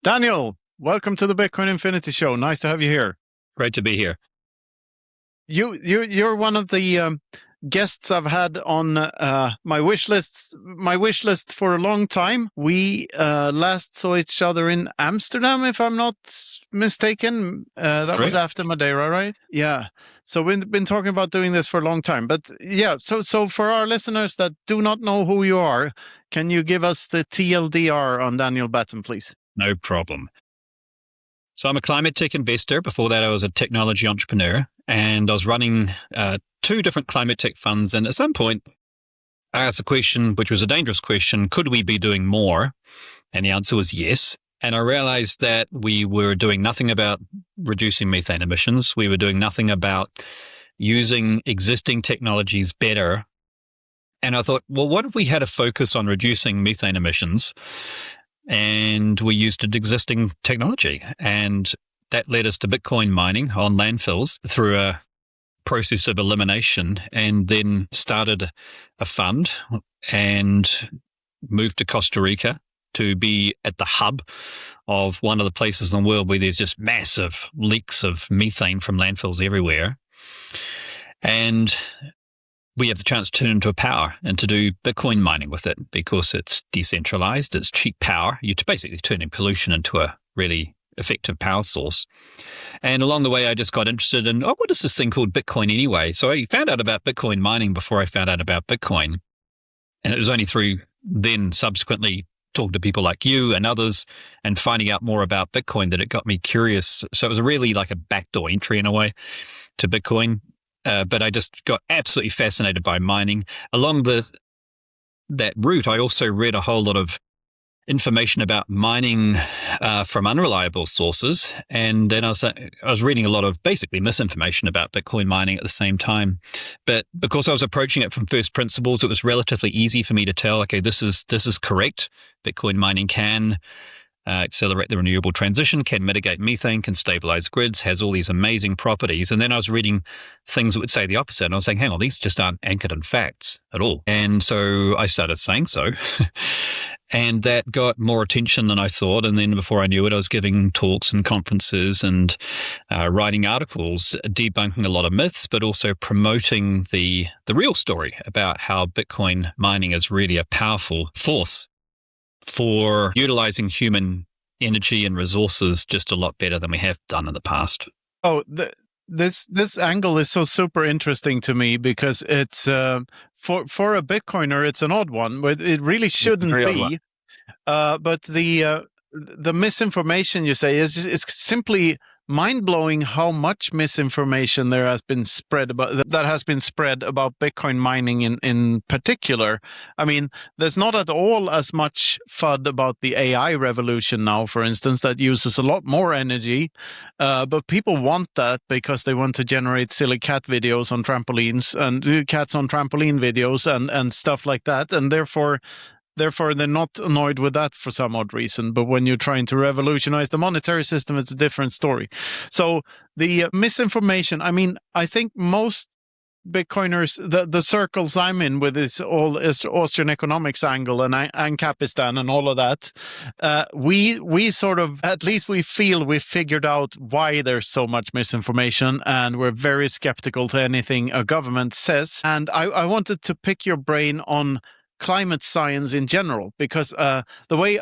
Daniel, welcome to the Bitcoin Infinity Show. Nice to have you here. Great to be here. You're one of the guests I've had on my wish list for a long time. We last saw each other in Amsterdam, if I'm not mistaken. That was after Madeira, right? Yeah. So we've been talking about doing this for a long time. But yeah, so for our listeners that do not know who you are, can you give us the TLDR on Daniel Batten, please? No problem. So I'm a climate tech investor. Before that, I was a technology entrepreneur, and I was running two different climate tech funds. And at some point, I asked a question, which was a dangerous question: could we be doing more? And the answer was yes. And I realized that we were doing nothing about reducing methane emissions. We were doing nothing about using existing technologies better. And I thought, well, what if we had a focus on reducing methane emissions and we used an existing technology? And that led us to Bitcoin mining on landfills through a process of elimination, and then started a fund and moved to Costa Rica to be at the hub of one of the places in the world where there's just massive leaks of methane from landfills everywhere. And we have the chance to turn into a power and to do Bitcoin mining with it because it's decentralized, it's cheap power. You're basically turning pollution into a really effective power source. And along the way, I just got interested in, what is this thing called Bitcoin anyway? So I found out about Bitcoin mining before I found out about Bitcoin. And it was only through then subsequently talking to people like you and others and finding out more about Bitcoin that it got me curious. So it was really like a backdoor entry in a way to Bitcoin. But I just got absolutely fascinated by mining. Along that route, I also read a whole lot of information about mining from unreliable sources. And then I was reading a lot of basically misinformation about Bitcoin mining at the same time. But because I was approaching it from first principles, it was relatively easy for me to tell, okay, this is correct. Bitcoin mining can accelerate the renewable transition, can mitigate methane, can stabilize grids, has all these amazing properties. And then I was reading things that would say the opposite. And I was saying, hang on, these just aren't anchored in facts at all. And so I started saying so. And that got more attention than I thought. And then before I knew it, I was giving talks and conferences and writing articles, debunking a lot of myths, but also promoting the real story about how Bitcoin mining is really a powerful force for utilizing human energy and resources just a lot better than we have done in the past. Oh, this angle is so super interesting to me because it's for a Bitcoiner, it's an odd one, but it really shouldn't be. But the misinformation you say is simply mind-blowing how much misinformation there has been spread about Bitcoin mining in particular. I mean, there's not at all as much FUD about the AI revolution now, for instance, that uses a lot more energy. But people want that because they want to generate silly cat videos on trampolines and cats on trampoline videos and stuff like that. And therefore, they're not annoyed with that for some odd reason. But when you're trying to revolutionize the monetary system, it's a different story. So the misinformation, I mean, I think most Bitcoiners, the circles I'm in with is Austrian economics angle and Ancapistan and all of that. We sort of, at least we feel we've figured out why there's so much misinformation, and we're very skeptical to anything a government says. And I wanted to pick your brain on climate science in general, because the way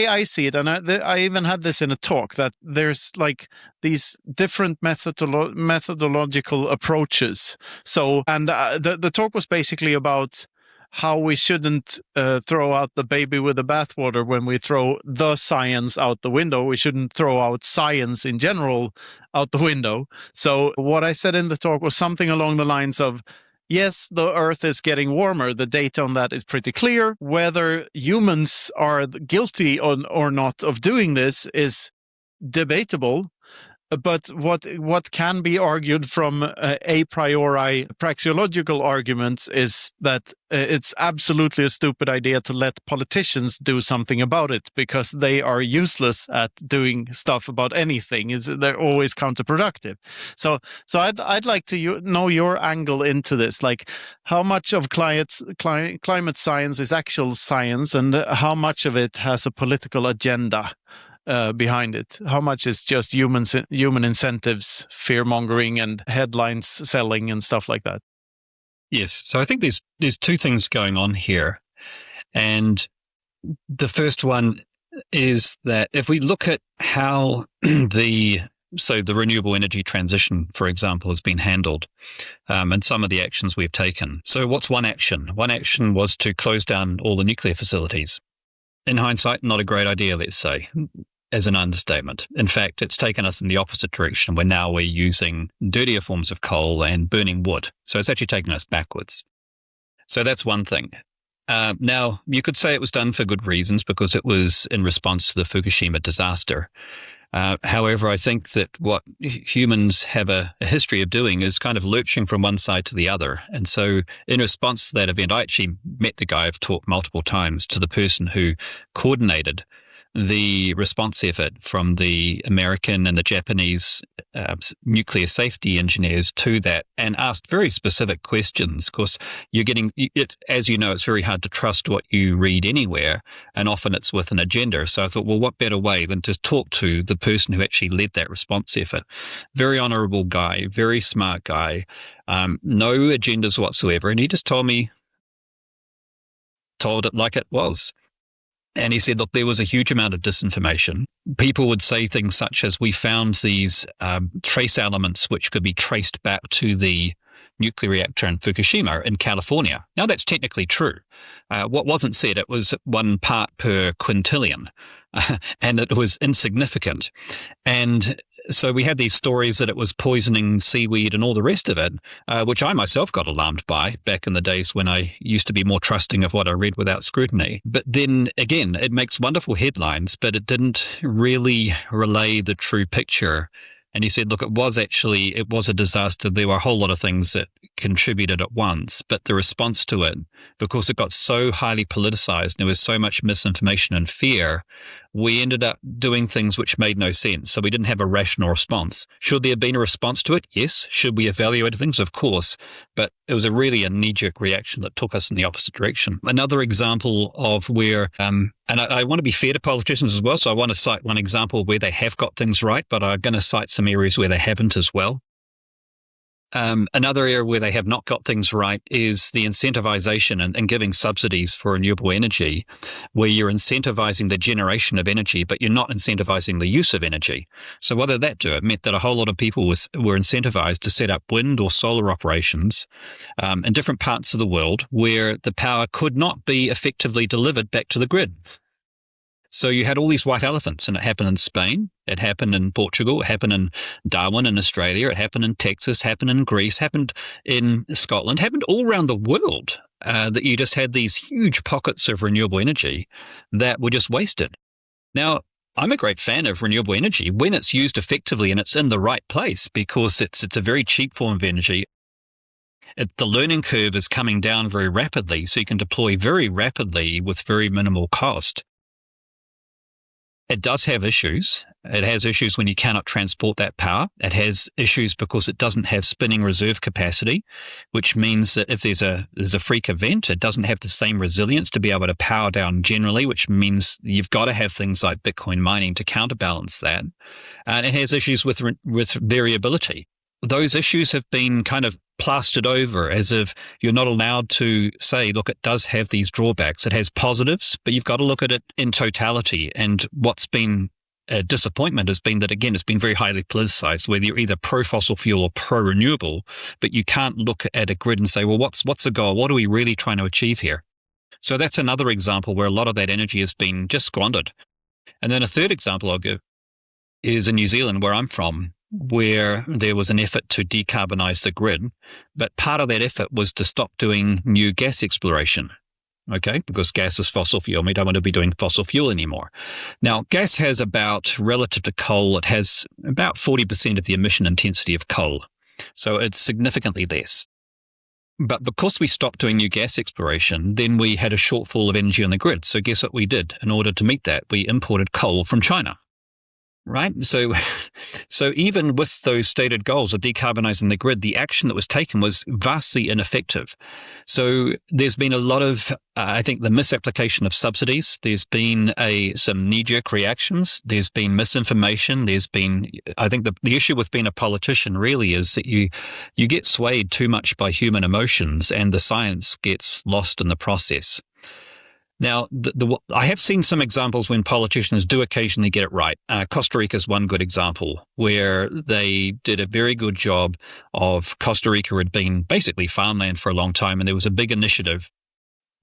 I see it, and I even had this in a talk, that there's like these different methodological approaches. So, and the talk was basically about how we shouldn't throw out the baby with the bathwater when we throw the science out the window. We shouldn't throw out science in general out the window. So what I said in the talk was something along the lines of, yes, the Earth is getting warmer. The data on that is pretty clear. Whether humans are guilty or not of doing this is debatable. But what can be argued from a priori praxeological arguments is that it's absolutely a stupid idea to let politicians do something about it, because they are useless at doing stuff about anything. They're always counterproductive. So I'd like to know your angle into this. Like, how much of climate science is actual science, and how much of it has a political agenda behind it? How much is just human incentives, fear mongering, and headlines selling and stuff like that? Yes. So I think there's two things going on here. And the first one is that if we look at how the renewable energy transition, for example, has been handled, and some of the actions we've taken. So what's one action? One action was to close down all the nuclear facilities. In hindsight, not a great idea, let's say, as an understatement. In fact, it's taken us in the opposite direction, where now we're using dirtier forms of coal and burning wood. So it's actually taken us backwards. So that's one thing. Now, you could say it was done for good reasons, because it was in response to the Fukushima disaster. However, I think that what humans have a history of doing is kind of lurching from one side to the other. And so in response to that event, I actually met the guy I've talked multiple times to, the person who coordinated the response effort from the American and the Japanese nuclear safety engineers to that, and asked very specific questions. Of course, you're getting it, as you know, it's very hard to trust what you read anywhere, and often it's with an agenda. So I thought, well, what better way than to talk to the person who actually led that response effort? Very honorable guy, very smart guy, no agendas whatsoever. And he just told it like it was. And he said, look, there was a huge amount of disinformation. People would say things such as, we found these trace elements which could be traced back to the nuclear reactor in Fukushima in California. Now, that's technically true. What wasn't said, it was 1 part per quintillion, and it was insignificant. And so we had these stories that it was poisoning seaweed and all the rest of it, which I myself got alarmed by back in the days when I used to be more trusting of what I read without scrutiny. But then again, it makes wonderful headlines, but it didn't really relay the true picture. And he said, look, it was a disaster. There were a whole lot of things that contributed at once, but the response to it, because it got so highly politicized, there was so much misinformation and fear, we ended up doing things which made no sense. So we didn't have a rational response. Should there have been a response to it? Yes. Should we evaluate things? Of course. But it was really a knee-jerk reaction that took us in the opposite direction. Another example of where, and I want to be fair to politicians as well, so I want to cite one example where they have got things right, but I'm going to cite some areas where they haven't as well. Another area where they have not got things right is the incentivization and giving subsidies for renewable energy, where you're incentivizing the generation of energy, but you're not incentivizing the use of energy. So what did that do? It meant that a whole lot of people were incentivized to set up wind or solar operations in different parts of the world where the power could not be effectively delivered back to the grid. So you had all these white elephants, and it happened in Spain, it happened in Portugal, it happened in Darwin in Australia, it happened in Texas, happened in Greece, happened in Scotland, happened all around the world, that you just had these huge pockets of renewable energy that were just wasted. Now, I'm a great fan of renewable energy when it's used effectively and it's in the right place, because it's a very cheap form of energy. The learning curve is coming down very rapidly, so you can deploy very rapidly with very minimal cost. It does have issues. It has issues when you cannot transport that power. It has issues because it doesn't have spinning reserve capacity, which means that if there's a freak event, it doesn't have the same resilience to be able to power down generally, which means you've got to have things like Bitcoin mining to counterbalance that. And it has issues with variability. Those issues have been kind of plastered over as if you're not allowed to say, look, it does have these drawbacks. It has positives, but you've got to look at it in totality. And what's been a disappointment has been that, again, it's been very highly politicized, whether you're either pro-fossil fuel or pro-renewable, but you can't look at a grid and say, well, what's the goal? What are we really trying to achieve here? So that's another example where a lot of that energy has been just squandered. And then a third example I'll give is in New Zealand, where I'm from, where there was an effort to decarbonize the grid, but part of that effort was to stop doing new gas exploration. okay, because gas is fossil fuel. We don't want to be doing fossil fuel anymore. Now, gas has about, relative to coal, it has about 40% of the emission intensity of coal. So it's significantly less. But because we stopped doing new gas exploration, then we had a shortfall of energy on the grid. So guess what we did? In order to meet that, we imported coal from China. Right? So even with those stated goals of decarbonizing the grid, the action that was taken was vastly ineffective. So there's been a lot of, I think, the misapplication of subsidies. There's been some knee-jerk reactions. There's been misinformation. There's been, I think the issue with being a politician really is that you get swayed too much by human emotions and the science gets lost in the process. Now, I have seen some examples when politicians do occasionally get it right. Costa Rica is one good example where they did a very good job of. Costa Rica had been basically farmland for a long time, and there was a big initiative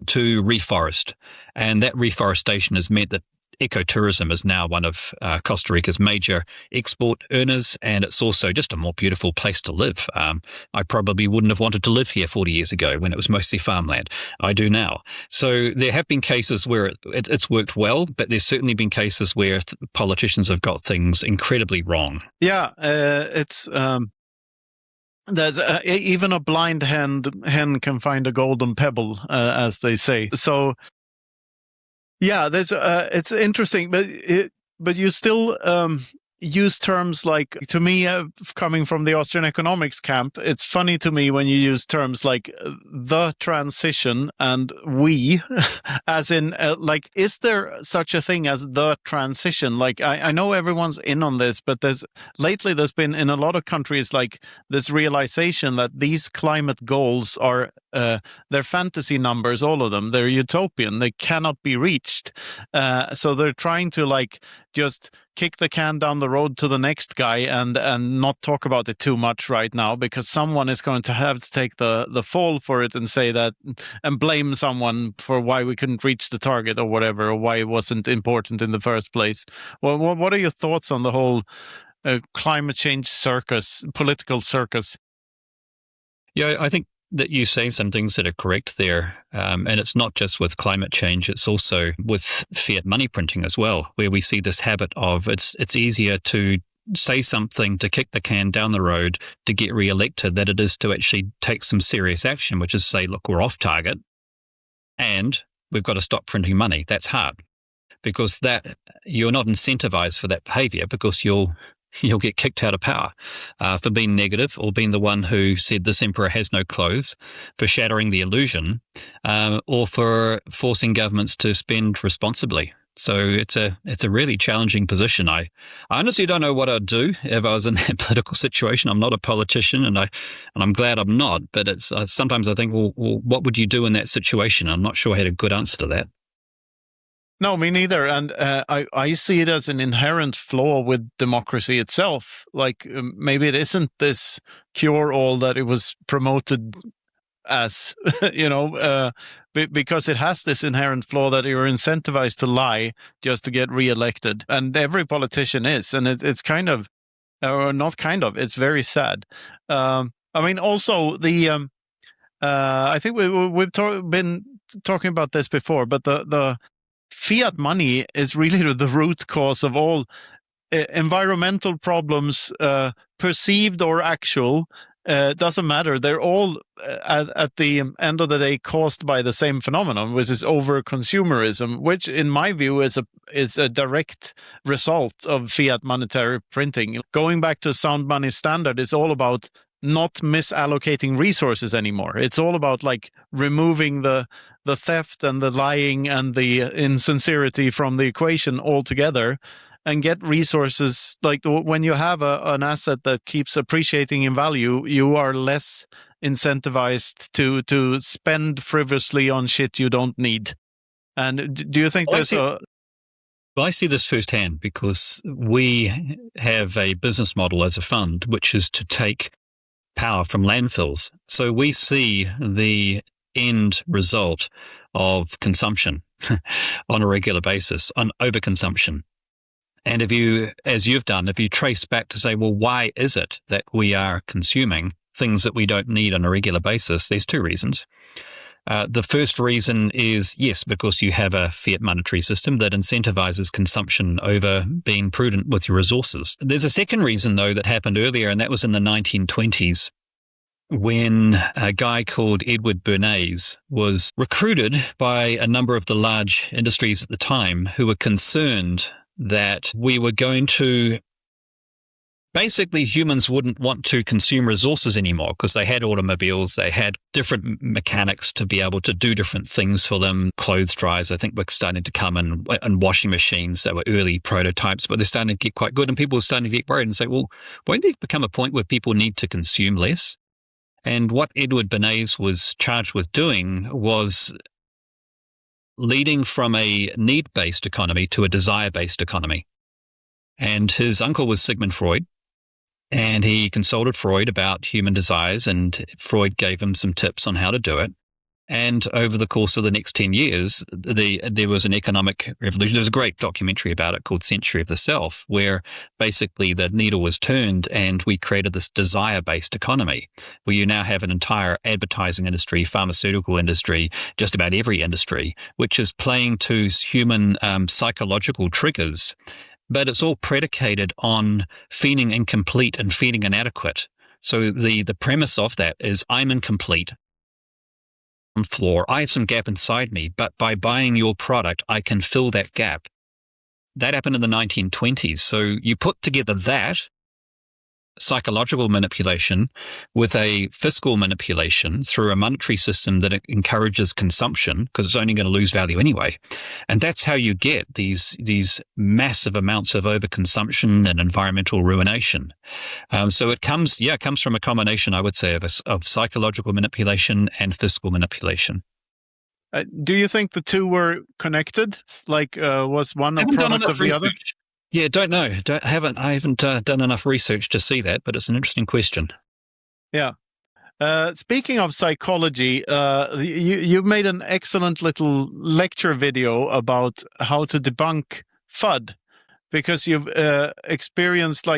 to reforest. And that reforestation has meant that ecotourism is now one of Costa Rica's major export earners, and it's also just a more beautiful place to live. I probably wouldn't have wanted to live here 40 years ago when it was mostly farmland. I do now. So there have been cases where it's worked well, but there's certainly been cases where politicians have got things incredibly wrong. Yeah, it's... There's even a blind hen can find a golden pebble, as they say. So, yeah, there's it's interesting, but you still use terms like, to me, coming from the Austrian economics camp, it's funny to me when you use terms like the transition and we, as in, like, is there such a thing as the transition? Like, I know everyone's in on this, but lately there's been in a lot of countries like this realization that these climate goals are they're fantasy numbers, all of them. They're utopian. They cannot be reached. So they're trying to like just kick the can down the road to the next guy and not talk about it too much right now, because someone is going to have to take the fall for it and say that and blame someone for why we couldn't reach the target or whatever, or why it wasn't important in the first place. Well, what are your thoughts on the whole climate change circus, political circus? Yeah, I think that you say some things that are correct there. And it's not just with climate change, it's also with fiat money printing as well, where we see this habit of it's easier to say something to kick the can down the road to get re-elected than it is to actually take some serious action, which is say, look, we're off target and we've got to stop printing money. That's hard because that you're not incentivized for that behavior because you'll get kicked out of power for being negative or being the one who said this emperor has no clothes, for shattering the illusion, or for forcing governments to spend responsibly. So it's a really challenging position. I honestly don't know what I'd do if I was in that political situation. I'm not a politician, and I'm glad I'm not. But it's sometimes I think, well, what would you do in that situation? I'm not sure I had a good answer to that. No, me neither. And I see it as an inherent flaw with democracy itself. Like maybe it isn't this cure-all that it was promoted as, because it has this inherent flaw that you're incentivized to lie just to get reelected. And every politician is. And it's kind of, or not kind of, it's very sad. I mean, also the, I think we've been talking about this before, but the fiat money is really the root cause of all environmental problems, perceived or actual. Doesn't matter. They're all at the end of the day caused by the same phenomenon, which is overconsumerism, which in my view is a direct result of fiat monetary printing. Going back to sound money standard is all about not misallocating resources anymore. It's all about like removing the theft and the lying and the insincerity from the equation altogether, and get resources. Like when you have an asset that keeps appreciating in value, you are less incentivized to spend frivolously on shit you don't need. And do you think there's Well, I see this firsthand because we have a business model as a fund, which is to take power from landfills. So we see the end result of consumption on a regular basis, on overconsumption. And if you, as you've done, if you trace back to say, well, why is it that we are consuming things that we don't need on a regular basis? There's two reasons. The first reason is, yes, because you have a fiat monetary system that incentivizes consumption over being prudent with your resources. There's a second reason, though, that happened earlier, and that was in the 1920s when a guy called Edward Bernays was recruited by a number of the large industries at the time who were concerned that we were going to basically, humans wouldn't want to consume resources anymore because they had automobiles, they had different mechanics to be able to do different things for them. Clothes dryers, I think, were starting to come in, and washing machines. They were early prototypes, but they're starting to get quite good. And people are starting to get worried and say, well, won't there become a point where people need to consume less? And what Edward Bernays was charged with doing was leading from a need-based economy to a desire-based economy. And his uncle was Sigmund Freud. And he consulted Freud about human desires, and Freud gave him some tips on how to do it. And over the course of the next 10 years, there was an economic revolution. There's a great documentary about it called Century of the Self, where basically the needle was turned and we created this desire-based economy, where you now have an entire advertising industry, pharmaceutical industry, just about every industry, which is playing to human psychological triggers. But it's all predicated on feeling incomplete and feeling inadequate. So the premise of that is I'm incomplete. I'm flawed. I have some gap inside me, but by buying your product, I can fill that gap. That happened in the 1920s. So you put together that psychological manipulation with a fiscal manipulation through a monetary system that encourages consumption because it's only going to lose value anyway. And that's how you get these massive amounts of overconsumption and environmental ruination. So it comes from a combination, I would say, of psychological manipulation and fiscal manipulation. Do you think the two were connected? Like, was one a product of the other? Yeah, don't know. I haven't done enough research to see that, but it's an interesting question. Yeah. Speaking of psychology, you made an excellent little lecture video about how to debunk FUD, because you've experienced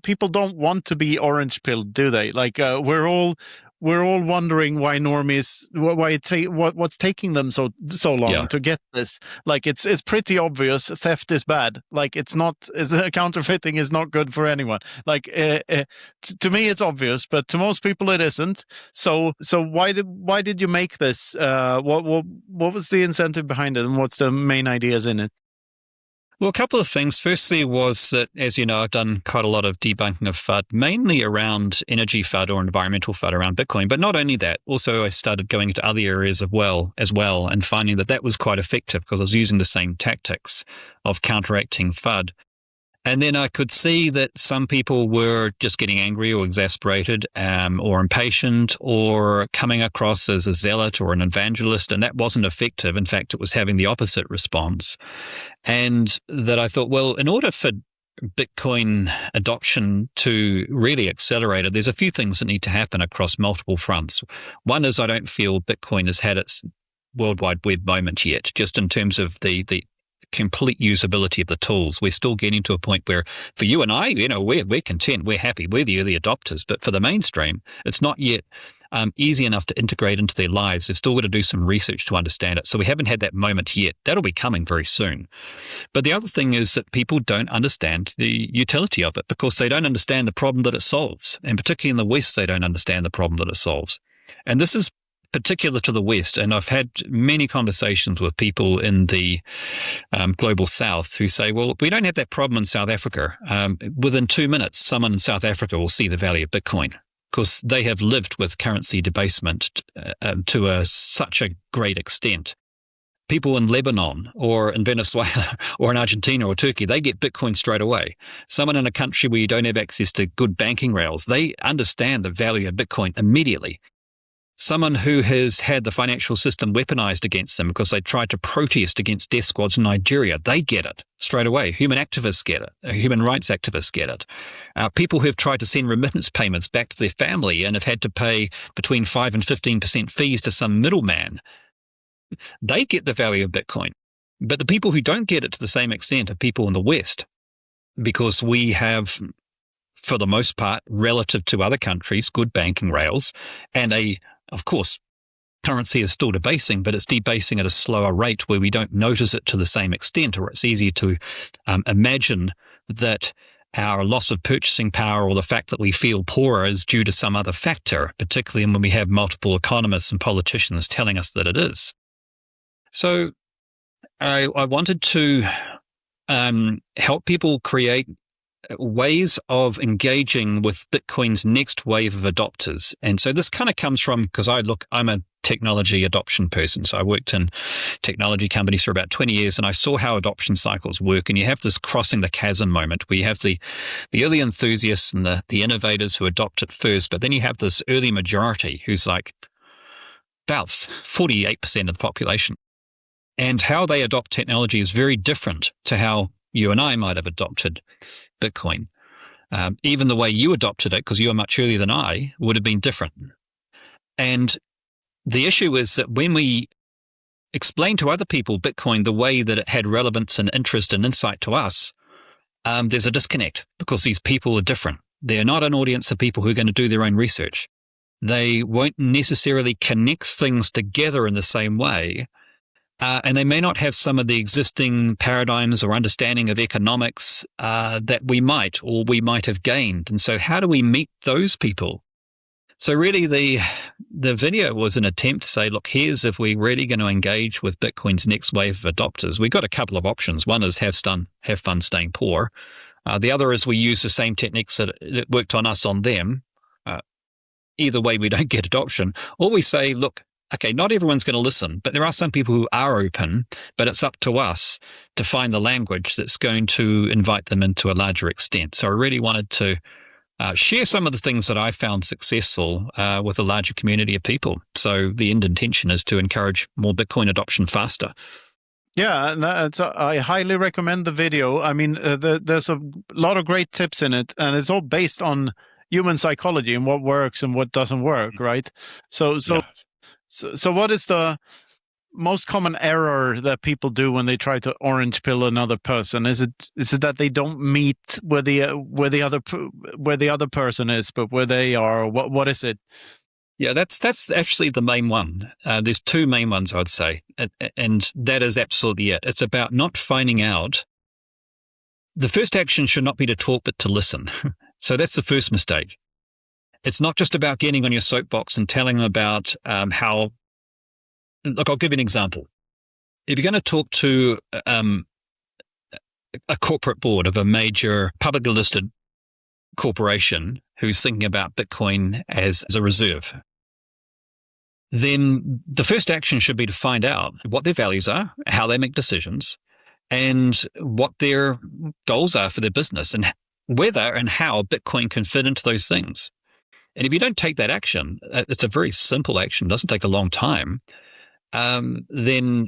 people don't want to be orange pilled, do they? Like we're all wondering why normies, what's taking them so long to get this. Like it's pretty obvious theft is bad. Like counterfeiting is not good for anyone. Like to me it's obvious, but to most people it isn't. So why did you make this? What was the incentive behind it, and what's the main ideas in it? Well, a couple of things. Firstly was that, as you know, I've done quite a lot of debunking of FUD, mainly around energy FUD or environmental FUD around Bitcoin. But not only that, also I started going into other areas as well, and finding that was quite effective because I was using the same tactics of counteracting FUD. And then I could see that some people were just getting angry or exasperated or impatient or coming across as a zealot or an evangelist, and that wasn't effective. In fact, it was having the opposite response. And that I thought, well, in order for Bitcoin adoption to really accelerate it, there's a few things that need to happen across multiple fronts. One is I don't feel Bitcoin has had its World Wide Web moment yet, just in terms of the complete usability of the tools. We're still getting to a point where for you and I, we're content, we're happy, we're the early adopters, but for the mainstream, it's not yet easy enough to integrate into their lives. They've still got to do some research to understand it. So we haven't had that moment yet. That'll be coming very soon. But the other thing is that people don't understand the utility of it because they don't understand the problem that it solves. And particularly in the West, they don't understand the problem that it solves. And this is particular to the West, and I've had many conversations with people in the global South who say, well, we don't have that problem in South Africa. Within 2 minutes, someone in South Africa will see the value of Bitcoin because they have lived with currency debasement to such a great extent. People in Lebanon or in Venezuela or in Argentina or Turkey, they get Bitcoin straight away. Someone in a country where you don't have access to good banking rails, they understand the value of Bitcoin immediately. Someone who has had the financial system weaponized against them because they tried to protest against death squads in Nigeria, they get it straight away. Human activists get it. Human rights activists get it. People who have tried to send remittance payments back to their family and have had to pay between 5 and 15% fees to some middleman, they get the value of Bitcoin. But the people who don't get it to the same extent are people in the West, because we have, for the most part, relative to other countries, good banking rails and of course, currency is still debasing, but it's debasing at a slower rate where we don't notice it to the same extent, or it's easier to imagine that our loss of purchasing power or the fact that we feel poorer is due to some other factor, particularly when we have multiple economists and politicians telling us that it is. So I wanted to help people create ways of engaging with Bitcoin's next wave of adopters. And so this kind of comes from, because I'm a technology adoption person. So I worked in technology companies for about 20 years, and I saw how adoption cycles work. And you have this crossing the chasm moment where you have the early enthusiasts and the innovators who adopt it first, but then you have this early majority who's like about 48% of the population. And how they adopt technology is very different to how you and I might have adopted Bitcoin. Even the way you adopted it, because you were much earlier than I, would have been different. And the issue is that when we explain to other people Bitcoin the way that it had relevance and interest and insight to us, there's a disconnect because these people are different. They're not an audience of people who are going to do their own research. They won't necessarily connect things together in the same way. And they may not have some of the existing paradigms or understanding of economics that we might have gained. And so how do we meet those people? So really the video was an attempt to say, look, here's if we're really going to engage with Bitcoin's next wave of adopters. We've got a couple of options. One is have fun staying poor. The other is we use the same techniques that worked on us on them. Either way, we don't get adoption. Or we say, look, okay, not everyone's going to listen, but there are some people who are open, but it's up to us to find the language that's going to invite them into a larger extent. So I really wanted to share some of the things that I found successful with a larger community of people. So the end intention is to encourage more Bitcoin adoption faster. Yeah, I highly recommend the video. I mean, there's a lot of great tips in it, and it's all based on human psychology and what works and what doesn't work, right? So what is the most common error that people do when they try to orange pill another person? Is it that they don't meet where the other person is, but where they are? What is it? Yeah, that's actually the main one. There's two main ones, I would say, and that is absolutely it. It's about not finding out. The first action should not be to talk, but to listen. So that's the first mistake. It's not just about getting on your soapbox and telling them about how. Look, I'll give you an example. If you're going to talk to a corporate board of a major publicly listed corporation who's thinking about Bitcoin as a reserve, then the first action should be to find out what their values are, how they make decisions, and what their goals are for their business, and whether and how Bitcoin can fit into those things. And if you don't take that action, it's a very simple action, doesn't take a long time, then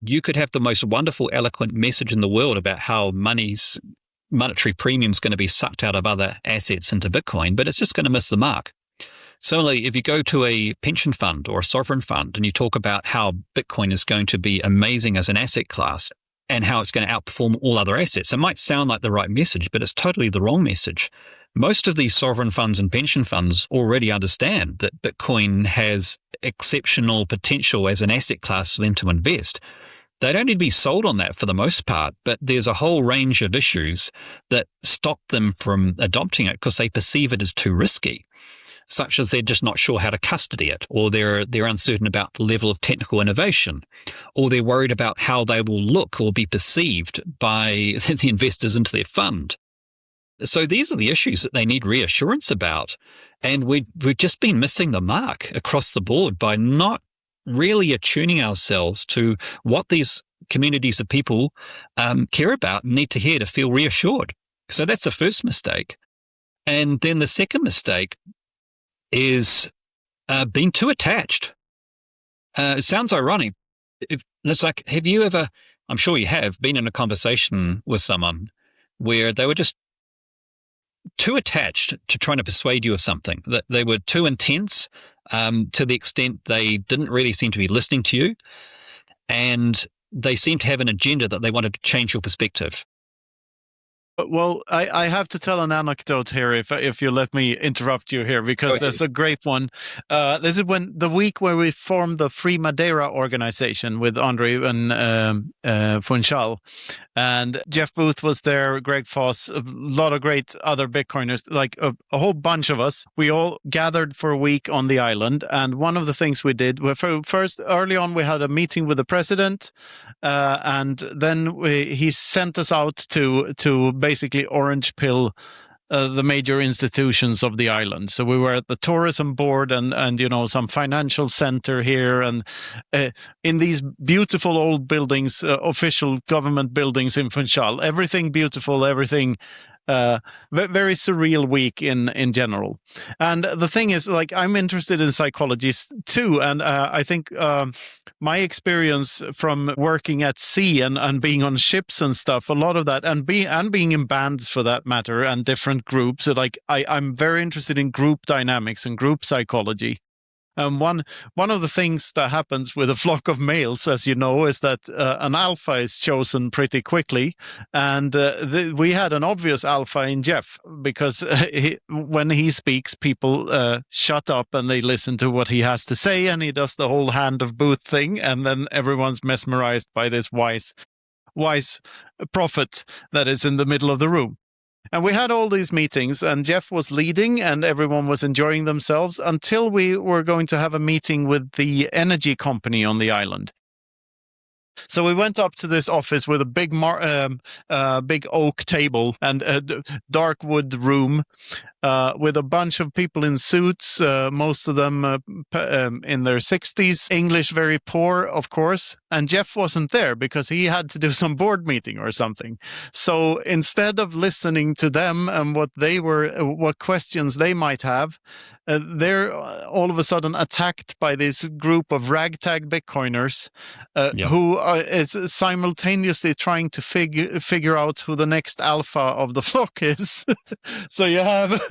you could have the most wonderful, eloquent message in the world about how monetary premium is going to be sucked out of other assets into Bitcoin, but it's just going to miss the mark. Similarly, if you go to a pension fund or a sovereign fund and you talk about how Bitcoin is going to be amazing as an asset class and how it's going to outperform all other assets, it might sound like the right message, but it's totally the wrong message. Most of these sovereign funds and pension funds already understand that Bitcoin has exceptional potential as an asset class for them to invest. They don't need to be sold on that for the most part, but there's a whole range of issues that stop them from adopting it because they perceive it as too risky, such as they're just not sure how to custody it, or they're uncertain about the level of technical innovation, or they're worried about how they will look or be perceived by the investors into their fund. So these are the issues that they need reassurance about. And we've just been missing the mark across the board by not really attuning ourselves to what these communities of people care about and need to hear to feel reassured. So that's the first mistake. And then the second mistake is being too attached. It sounds ironic. It's like, have you ever, I'm sure you have, been in a conversation with someone where they were just too attached to trying to persuade you of something, that they were too intense to the extent they didn't really seem to be listening to you, and they seemed to have an agenda that they wanted to change your perspective. Well, I have to tell an anecdote here, if you let me interrupt you here, because there's a great one. This is when the week where we formed the Free Madeira organization with Andre and Funchal. And Jeff Booth was there, Greg Foss, a lot of great other Bitcoiners, like a whole bunch of us. We all gathered for a week on the island. And one of the things we did, first, early on, we had a meeting with the president. And then he sent us out to basically orange pill the major institutions of the island. So we were at the tourism board and some financial center here, and in these beautiful old buildings, official government buildings in Funchal. Everything beautiful, everything very surreal week in general. And the thing is, like, I'm interested in psychology too, and I think my experience from working at sea and being on ships and stuff, a lot of that, and being in bands for that matter, and different groups. Like I'm very interested in group dynamics and group psychology. And one of the things that happens with a flock of males, as you know, is that an alpha is chosen pretty quickly. And we had an obvious alpha in Jeff, because when he speaks, people shut up and they listen to what he has to say, and he does the whole hand of Booth thing, and then everyone's mesmerized by this wise prophet that is in the middle of the room. And we had all these meetings, and Jeff was leading, and everyone was enjoying themselves until we were going to have a meeting with the energy company on the island. So we went up to this office with a big oak table and a dark wood room with a bunch of people in suits, most of them in their 60s, English very poor, of course. And Jeff wasn't there because he had to do some board meeting or something. So instead of listening to them and what questions they might have, they're all of a sudden attacked by this group of ragtag Bitcoiners who is simultaneously trying to figure out who the next alpha of the flock is. So you have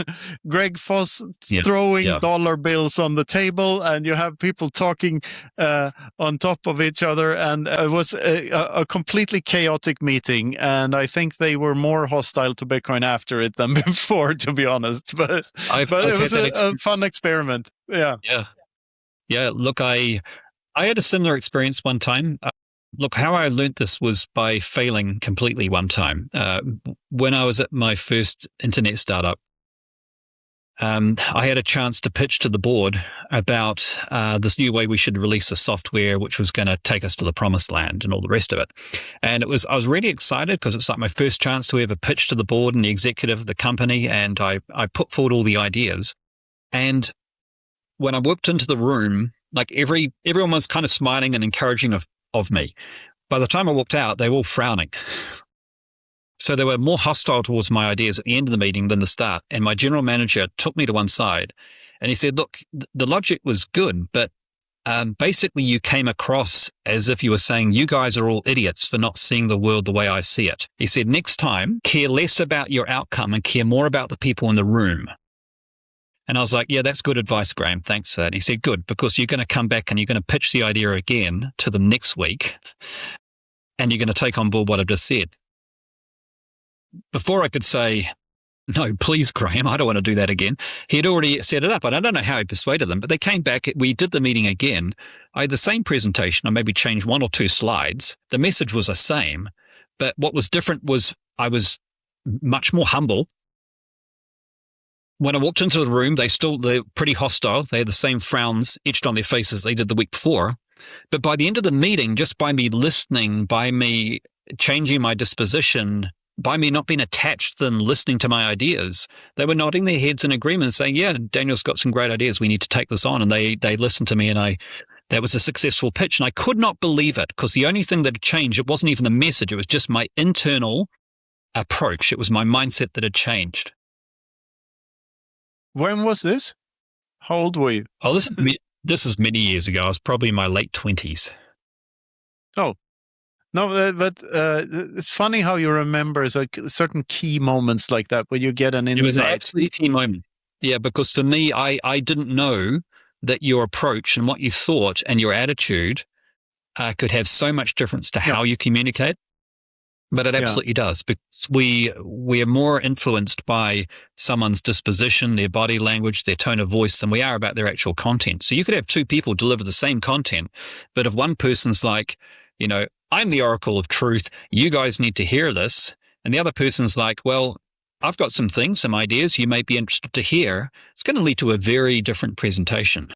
Greg Foss throwing dollar bills on the table, and you have people talking on top of each other. And it was a completely chaotic meeting. And I think they were more hostile to Bitcoin after it than before, to be honest. But it was a fun experiment. Yeah. Look, I had a similar experience one time. Look, how I learned this was by failing completely one time. When I was at my first internet startup, I had a chance to pitch to the board about this new way we should release a software which was going to take us to the promised land and all the rest of it. And I was really excited because it's like my first chance to ever pitch to the board and the executive of the company. And I put forward all the ideas. And when I walked into the room, like everyone was kind of smiling and encouraging of me. By the time I walked out, they were all frowning. So they were more hostile towards my ideas at the end of the meeting than the start. And my general manager took me to one side and he said, look, the logic was good, but basically you came across as if you were saying, you guys are all idiots for not seeing the world the way I see it. He said, next time, care less about your outcome and care more about the people in the room. And I was like, yeah, that's good advice, Graham. Thanks for that. And he said, good, because you're going to come back and you're going to pitch the idea again to them next week and you're going to take on board what I've just said. Before I could say, no, please, Graham, I don't want to do that again, he had already set it up. And I don't know how he persuaded them, but they came back. We did the meeting again. I had the same presentation. I maybe changed one or two slides. The message was the same, but what was different was I was much more humble. When I walked into the room, they're pretty hostile. They had the same frowns etched on their faces they did the week before. But by the end of the meeting, just by me listening, by me changing my disposition, by me not being attached to them listening to my ideas, they were nodding their heads in agreement saying, yeah, Daniel's got some great ideas. We need to take this on. And they listened to me, and that was a successful pitch. And I could not believe it, because the only thing that had changed, it wasn't even the message. It was just my internal approach. It was my mindset that had changed. When was this? How old were you? Oh, this is many years ago. I was probably in my late 20s. Oh, no, but it's funny how you remember certain key moments like that where you get an insight. It was an absolute key moment. Yeah, because for me, I didn't know that your approach and what you thought and your attitude could have so much difference to how you communicate. But it absolutely does, because we are more influenced by someone's disposition, their body language, their tone of voice, than we are about their actual content. So you could have two people deliver the same content, but if one person's like, I'm the oracle of truth, you guys need to hear this, and the other person's like, well, I've got some things, some ideas you may be interested to hear, it's going to lead to a very different presentation.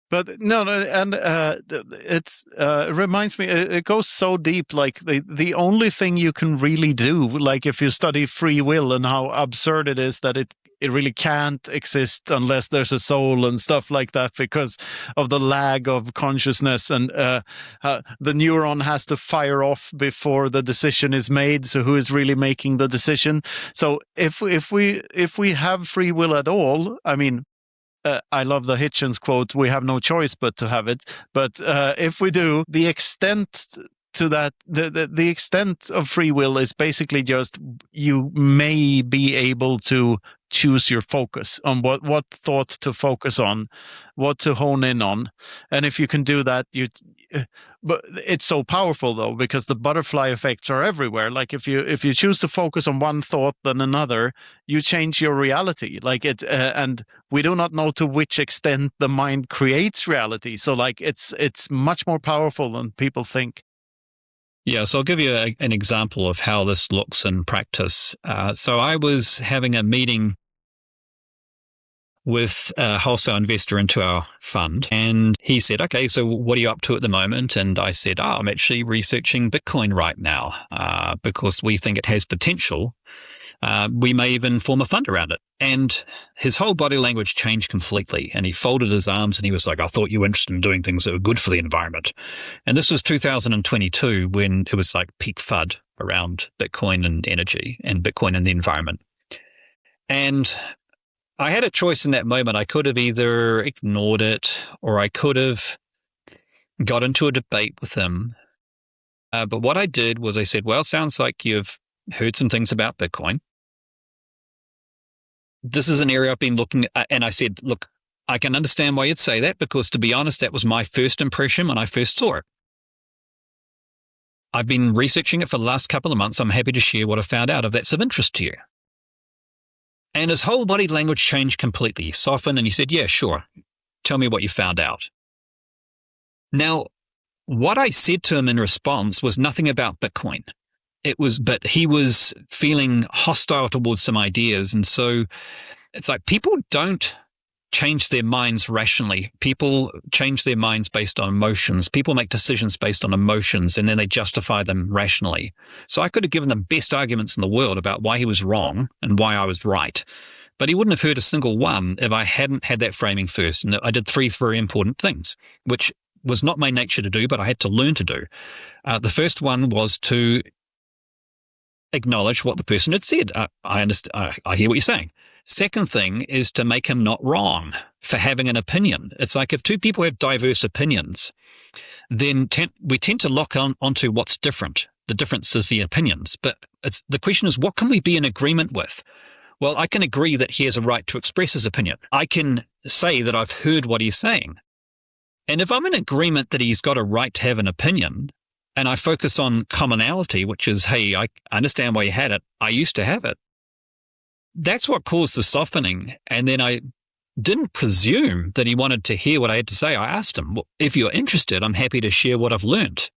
But no, and it reminds me, it goes so deep. Like the only thing you can really do, like if you study free will and how absurd it is that it really can't exist unless there's a soul and stuff like that, because of the lag of consciousness, and the neuron has to fire off before the decision is made. So who is really making the decision? So if we have free will at all, I mean. I love the Hitchens quote, we have no choice but to have it. But if we do, the extent to that, the extent of free will is basically just you may be able to choose your focus on what thought to focus on, what to hone in on. And if you can do that, but it's so powerful though, because the butterfly effects are everywhere. Like if you choose to focus on one thought than another, you change your reality. Like and we do not know to which extent the mind creates reality. So like it's much more powerful than people think. Yeah, so I'll give you an example of how this looks in practice. So I was having a meeting with a wholesale investor into our fund, and he said, okay, so what are you up to at the moment? And I said, I'm actually researching Bitcoin right now because we think it has potential. We may even form a fund around it. And his whole body language changed completely, and he folded his arms and he was like, I thought you were interested in doing things that were good for the environment. And this was 2022, when it was like peak FUD around Bitcoin and energy and Bitcoin and the environment. And I had a choice in that moment. I could have either ignored it, or I could have got into a debate with him. But what I did was I said, well, sounds like you've heard some things about Bitcoin. This is an area I've been looking at. And I said, look, I can understand why you'd say that, because to be honest, that was my first impression when I first saw it. I've been researching it for the last couple of months. I'm happy to share what I found out if that's of interest to you. And his whole body language changed completely. He softened and he said, yeah, sure. Tell me what you found out. Now, what I said to him in response was nothing about Bitcoin. But he was feeling hostile towards some ideas. And so it's like people don't change their minds rationally. People change their minds based on emotions. People make decisions based on emotions, and then they justify them rationally. So I could have given the best arguments in the world about why he was wrong and why I was right, but he wouldn't have heard a single one if I hadn't had that framing first. And I did three very important things, which was not my nature to do, but I had to learn to do. The first one was to acknowledge what the person had said. I understand. I hear what you're saying. Second thing is to make him not wrong for having an opinion. It's like if two people have diverse opinions, then we tend to lock onto what's different. The difference is the opinions. But the question is, what can we be in agreement with? Well, I can agree that he has a right to express his opinion. I can say that I've heard what he's saying. And if I'm in agreement that he's got a right to have an opinion, and I focus on commonality, which is, hey, I understand why you had it. I used to have it. That's what caused the softening. And then I didn't presume that he wanted to hear what I had to say. I asked him, well, if you're interested, I'm happy to share what I've learned.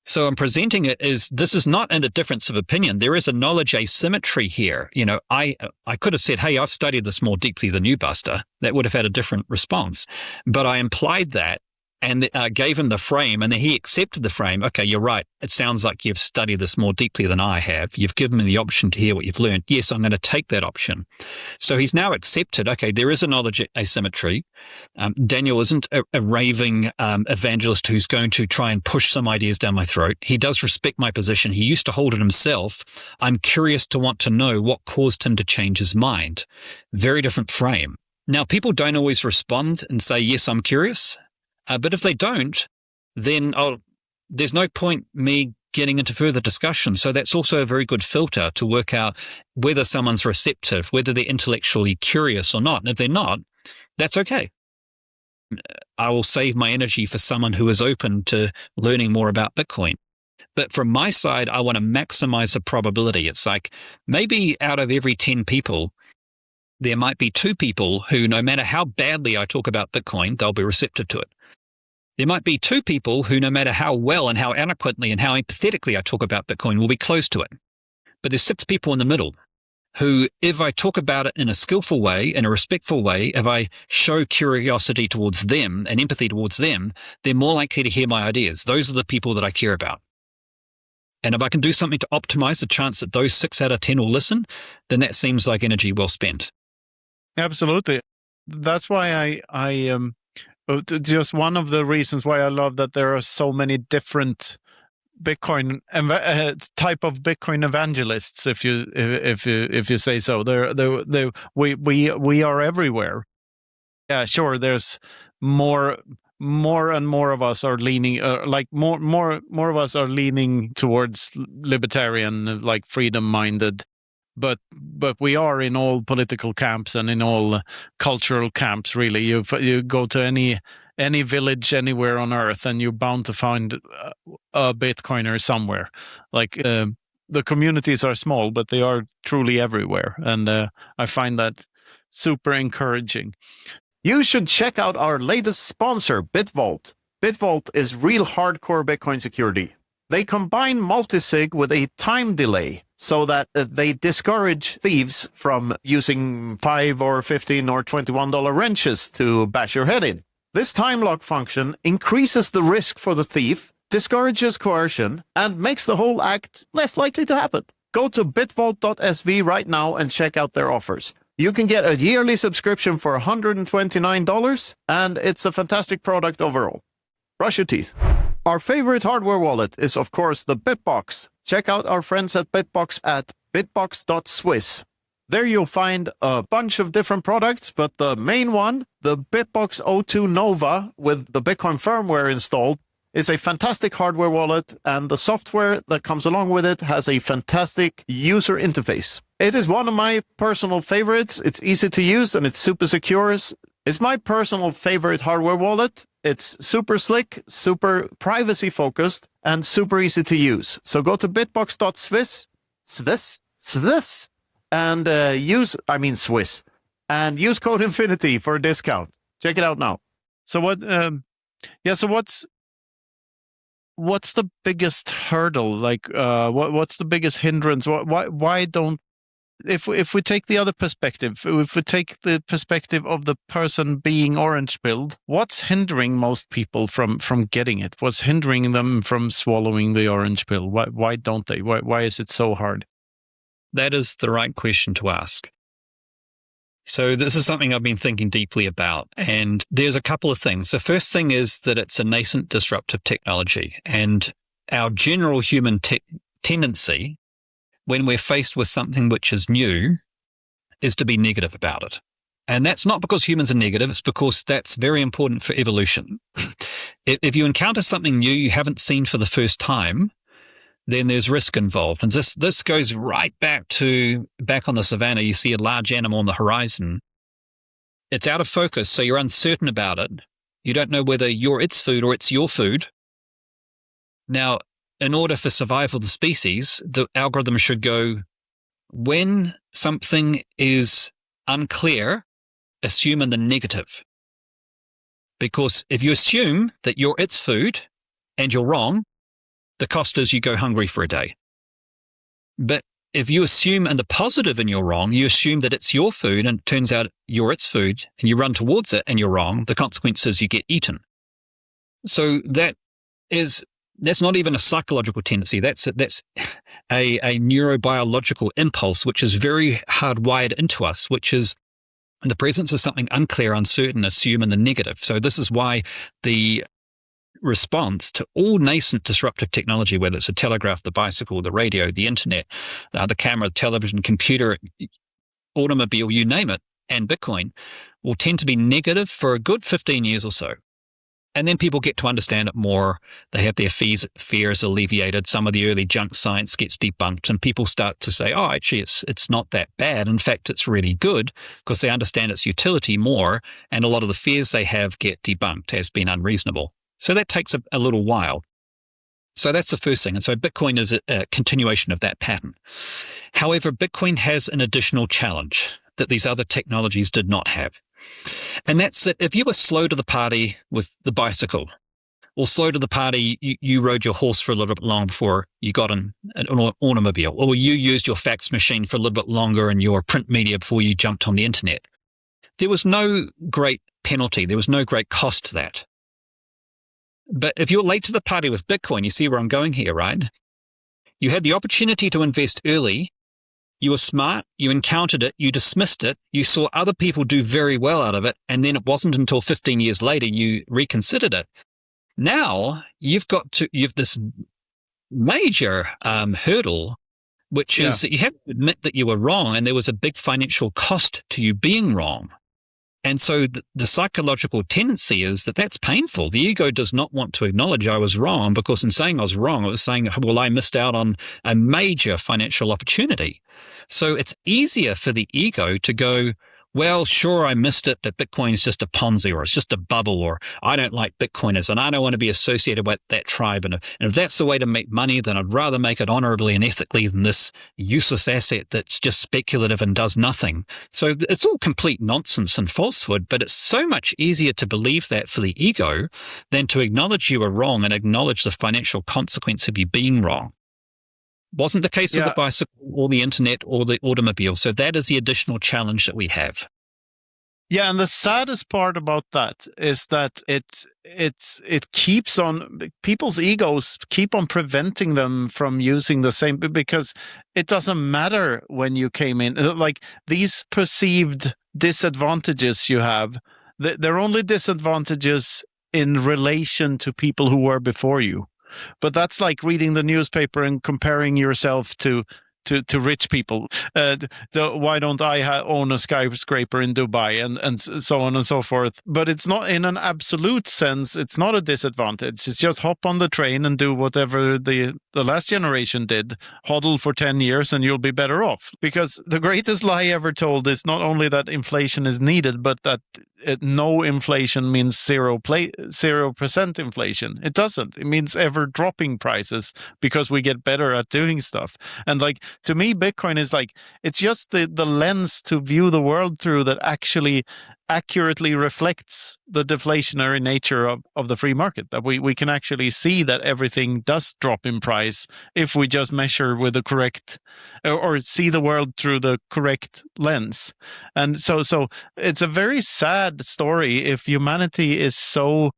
So I'm presenting it as this is not a difference of opinion. There is a knowledge asymmetry here. I could have said, hey, I've studied this more deeply than you, Buster. That would have had a different response. But I implied that and gave him the frame, and then he accepted the frame. Okay, you're right. It sounds like you've studied this more deeply than I have. You've given me the option to hear what you've learned. Yes, I'm going to take that option. So he's now accepted, okay, there is a knowledge asymmetry. Daniel isn't a raving evangelist who's going to try and push some ideas down my throat. He does respect my position. He used to hold it himself. I'm curious to want to know what caused him to change his mind. Very different frame. Now, people don't always respond and say, yes, I'm curious. But if they don't, then there's no point me getting into further discussion. So that's also a very good filter to work out whether someone's receptive, whether they're intellectually curious or not. And if they're not, that's okay. I will save my energy for someone who is open to learning more about Bitcoin. But from my side, I want to maximize the probability. It's like maybe out of every 10 people, there might be 2 people who, no matter how badly I talk about Bitcoin, they'll be receptive to it. There might be 2 people who, no matter how well and how eloquently and how empathetically I talk about Bitcoin, will be close to it. But there's 6 people in the middle who, if I talk about it in a skillful way, in a respectful way, if I show curiosity towards them and empathy towards them, they're more likely to hear my ideas. Those are the people that I care about. And if I can do something to optimize the chance that those 6 out of 10 will listen, then that seems like energy well spent. Absolutely. That's why I just one of the reasons why I love that there are so many different Bitcoin type of Bitcoin evangelists, if you say so. We are everywhere. Yeah, sure. There's more and more of us are leaning, more of us are leaning towards libertarian, like freedom-minded. But we are in all political camps and in all cultural camps. Really, you go to any village anywhere on Earth, and you're bound to find a Bitcoiner somewhere. Like the communities are small, but they are truly everywhere, and I find that super encouraging. You should check out our latest sponsor, BitVault. BitVault is real hardcore Bitcoin security. They combine multisig with a time delay so that they discourage thieves from using $5 or $15 or $21 wrenches to bash your head in. This time lock function increases the risk for the thief, discourages coercion, and makes the whole act less likely to happen. Go to bitvault.sv right now and check out their offers. You can get a yearly subscription for $129, and it's a fantastic product overall. Brush your teeth. Our favorite hardware wallet is, of course, the Bitbox. Check out our friends at Bitbox at bitbox.swiss. There you'll find a bunch of different products, but the main one, the Bitbox O2 Nova with the Bitcoin firmware installed, is a fantastic hardware wallet, and the software that comes along with it has a fantastic user interface. It is one of my personal favorites. It's easy to use and it's super secure. It's my personal favorite hardware wallet. It's super slick, super privacy focused, and super easy to use. So go to bitbox.swiss, and Swiss, and use code Infinity for a discount. Check it out now. So what's the biggest hurdle? Like, what's the biggest hindrance? Why don't, if we take the other perspective, if we take the perspective of the person being orange-pilled, what's hindering most people from getting it? What's hindering them from swallowing the orange pill? Why don't they? Why is it so hard? That is the right question to ask. So this is something I've been thinking deeply about, and there's a couple of things. The first thing is that it's a nascent disruptive technology, and our general human tendency when we're faced with something which is new is to be negative about it. And that's not because humans are negative, it's because that's very important for evolution. If you encounter something new you haven't seen for the first time, then there's risk involved. And this goes right back on the savannah. You see a large animal on the horizon. It's out of focus, so you're uncertain about it. You don't know whether you're its food or it's your food. Now, in order for survival of the species, the algorithm should go, when something is unclear, assume in the negative. Because if you assume that you're its food and you're wrong, the cost is you go hungry for a day. But if you assume in the positive and you're wrong, you assume that it's your food and it turns out you're its food and you run towards it and you're wrong, the consequence is you get eaten. So that's not even a psychological tendency. That's a neurobiological impulse, which is very hardwired into us, which is in the presence of something unclear, uncertain, assume in the negative. So this is why the response to all nascent disruptive technology, whether it's a telegraph, the bicycle, the radio, the internet, the camera, the television, computer, automobile, you name it, and Bitcoin, will tend to be negative for a good 15 years or so. And then people get to understand it more. They have their fears alleviated. Some of the early junk science gets debunked, and people start to say, oh, actually, it's not that bad. In fact, it's really good because they understand its utility more, and a lot of the fears they have get debunked as being unreasonable. So that takes a little while. So that's the first thing. And so Bitcoin is a continuation of that pattern. However, Bitcoin has an additional challenge that these other technologies did not have. And that's that if you were slow to the party with the bicycle, or slow to the party, you rode your horse for a little bit long before you got an automobile, or you used your fax machine for a little bit longer in your print media before you jumped on the internet. There was no great penalty. There was no great cost to that. But if you're late to the party with Bitcoin, you see where I'm going here, right? You had the opportunity to invest early. You were smart. You encountered it. You dismissed it. You saw other people do very well out of it. And then it wasn't until 15 years later you reconsidered it. Now you've this major hurdle, which is that you have to admit that you were wrong, and there was a big financial cost to you being wrong. And so the psychological tendency is that that's painful. The ego does not want to acknowledge I was wrong, because in saying I was wrong, it was saying, well, I missed out on a major financial opportunity. So it's easier for the ego to go, well, sure, I missed it, but Bitcoin is just a Ponzi, or it's just a bubble, or I don't like Bitcoiners and I don't want to be associated with that tribe. And if that's the way to make money, then I'd rather make it honorably and ethically than this useless asset that's just speculative and does nothing. So it's all complete nonsense and falsehood, but it's so much easier to believe that for the ego than to acknowledge you were wrong and acknowledge the financial consequence of you being wrong. Wasn't the case with the bicycle or the internet or the automobile. So that is the additional challenge that we have. Yeah, and the saddest part about that is that it keeps on, people's egos keep on preventing them from using the same, because it doesn't matter when you came in. Like these perceived disadvantages you have, they're only disadvantages in relation to people who were before you. But that's like reading the newspaper and comparing yourself to rich people. Why don't I own a skyscraper in Dubai, and so on and so forth. But it's not, in an absolute sense, it's not a disadvantage. It's just hop on the train and do whatever the last generation did. Hodl for 10 years and you'll be better off. Because the greatest lie ever told is not only that inflation is needed, but that no inflation means 0% inflation. It doesn't. It means ever dropping prices because we get better at doing stuff. And like, to me, Bitcoin is like, it's just the lens to view the world through that actually accurately reflects the deflationary nature of the free market. That we can actually see that everything does drop in price if we just measure with the correct, or see the world through the correct lens. And so it's a very sad story if humanity is so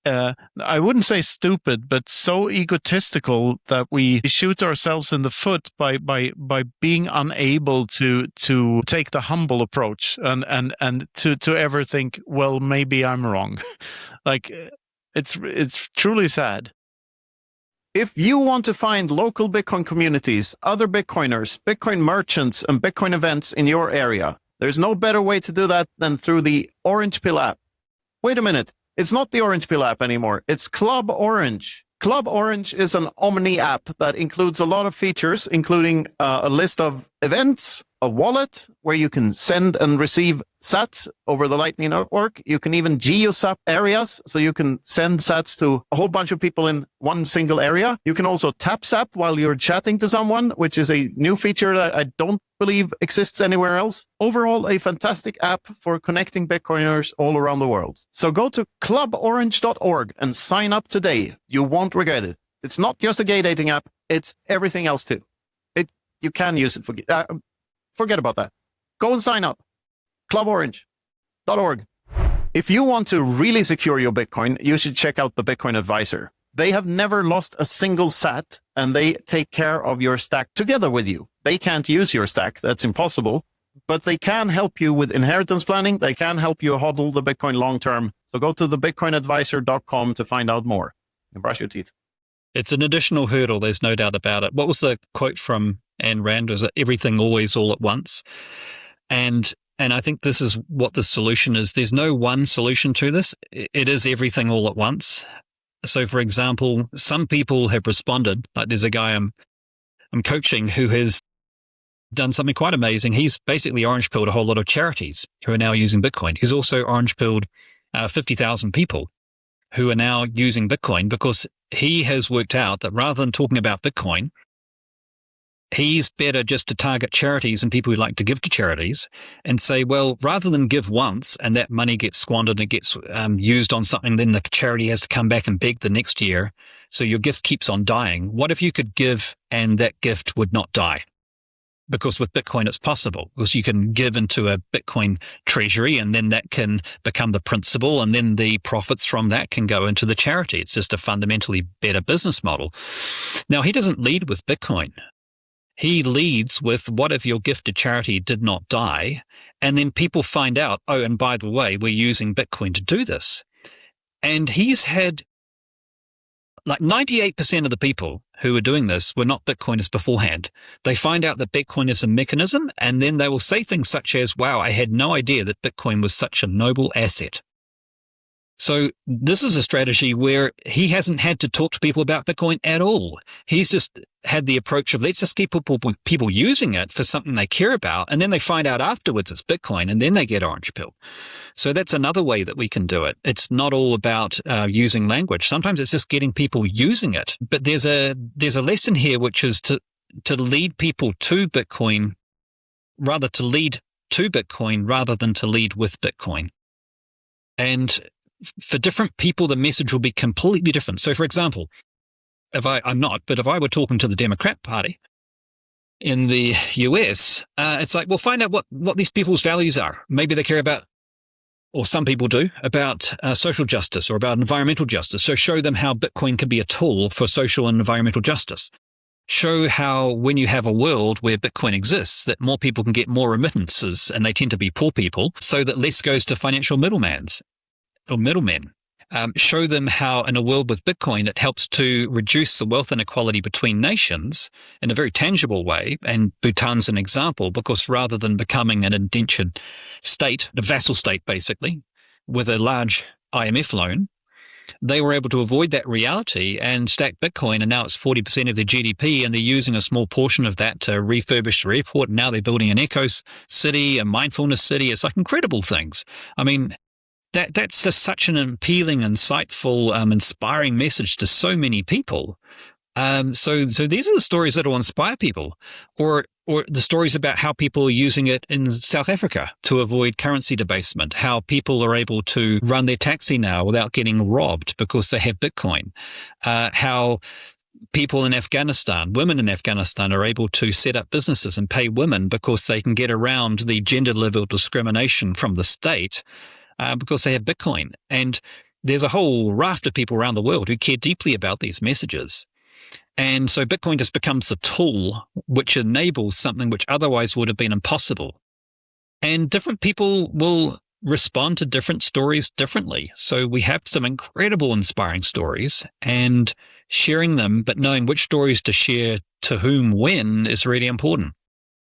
I wouldn't say stupid, but so egotistical that we shoot ourselves in the foot by being unable to take the humble approach and to ever think, well, maybe I'm wrong. Like it's truly sad. If you want to find local Bitcoin communities, other Bitcoiners, Bitcoin merchants, and Bitcoin events in your area, there's no better way to do that than through the Orange Pill app. Wait a minute. It's not the Orange Pill app anymore. It's Club Orange. Club Orange is an Omni app that includes a lot of features, including a list of events, a wallet where you can send and receive sats over the Lightning Network. You can even geo-sap areas, so you can send sats to a whole bunch of people in one single area. You can also tap sap while you're chatting to someone, which is a new feature that I don't believe exists anywhere else. Overall, a fantastic app for connecting Bitcoiners all around the world. So go to cluborange.org and sign up today. You won't regret it. It's not just a gay dating app. It's everything else too. You can use it for... forget about that. Go and sign up. cluborange.org. If you want to really secure your Bitcoin, you should check out the Bitcoin Advisor. They have never lost a single sat, and they take care of your stack together with you. They can't use your stack. That's impossible. But they can help you with inheritance planning. They can help you hodl the Bitcoin long term. So go to thebitcoinadvisor.com to find out more. And brush your teeth. It's an additional hurdle. There's no doubt about it. What was the quote from Ayn Rand? Was it everything always all at once? And I think this is what the solution is. There's no one solution to this. It is everything all at once. So, for example, some people have responded. Like there's a guy I'm coaching who has done something quite amazing. He's basically orange-pilled a whole lot of charities who are now using Bitcoin. He's also orange-pilled 50,000 people who are now using Bitcoin because he has worked out that rather than talking about Bitcoin, he's better just to target charities and people who like to give to charities and say, well, rather than give once and that money gets squandered and it gets used on something, then the charity has to come back and beg the next year. So your gift keeps on dying. What if you could give and that gift would not die? Because with Bitcoin, it's possible because you can give into a Bitcoin treasury and then that can become the principal and then the profits from that can go into the charity. It's just a fundamentally better business model. Now, he doesn't lead with Bitcoin. He leads with what if your gift to charity did not die? And then people find out, oh, and by the way, we're using Bitcoin to do this. And he's had like 98% of the people who are doing this were not Bitcoiners beforehand. They find out that Bitcoin is a mechanism, and then they will say things such as, wow, I had no idea that Bitcoin was such a noble asset. So this is a strategy where he hasn't had to talk to people about Bitcoin at all. He's just had the approach of let's just keep people using it for something they care about, and then they find out afterwards it's Bitcoin, and then they get orange pill. So that's another way that we can do it. It's not all about using language. Sometimes it's just getting people using it. But there's a lesson here, which is to lead people to Bitcoin, rather to lead to Bitcoin rather than to lead with Bitcoin. And for different people, the message will be completely different. So, for example, if I were talking to the Democrat Party in the US, it's like, well, find out what these people's values are. Maybe they care about, or some people do, about social justice or about environmental justice. So show them how Bitcoin can be a tool for social and environmental justice. Show how when you have a world where Bitcoin exists, that more people can get more remittances, and they tend to be poor people, so that less goes to financial middlemen. Show them how in a world with Bitcoin, it helps to reduce the wealth inequality between nations in a very tangible way. And Bhutan's an example, because rather than becoming an indentured state, a vassal state basically, with a large IMF loan, they were able to avoid that reality and stack Bitcoin, and now it's 40% of their GDP, and they're using a small portion of that to refurbish their airport. And now they're building an eco city, a mindfulness city. It's like incredible things. I mean, that's just such an appealing, insightful, inspiring message to so many people. So these are the stories that will inspire people, or the stories about how people are using it in South Africa to avoid currency debasement, how people are able to run their taxi now without getting robbed because they have Bitcoin, how people in Afghanistan, women in Afghanistan, are able to set up businesses and pay women because they can get around the gender level discrimination from the state because they have Bitcoin. And there's a whole raft of people around the world who care deeply about these messages. And so Bitcoin just becomes a tool which enables something which otherwise would have been impossible. And different people will respond to different stories differently. So we have some incredible, inspiring stories, and sharing them, but knowing which stories to share to whom when is really important.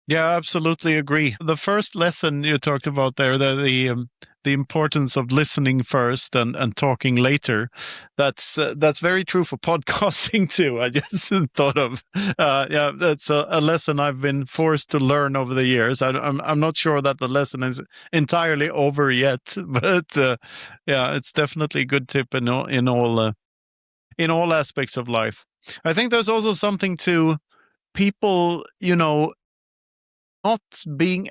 Yeah, absolutely agree. The first lesson you talked about there, the importance of listening first and talking later, that's very true for podcasting too. I just thought of that's a lesson I've been forced to learn over the years. I'm not sure that the lesson is entirely over yet, but it's definitely a good tip in all aspects of life. I think there's also something to people, not being,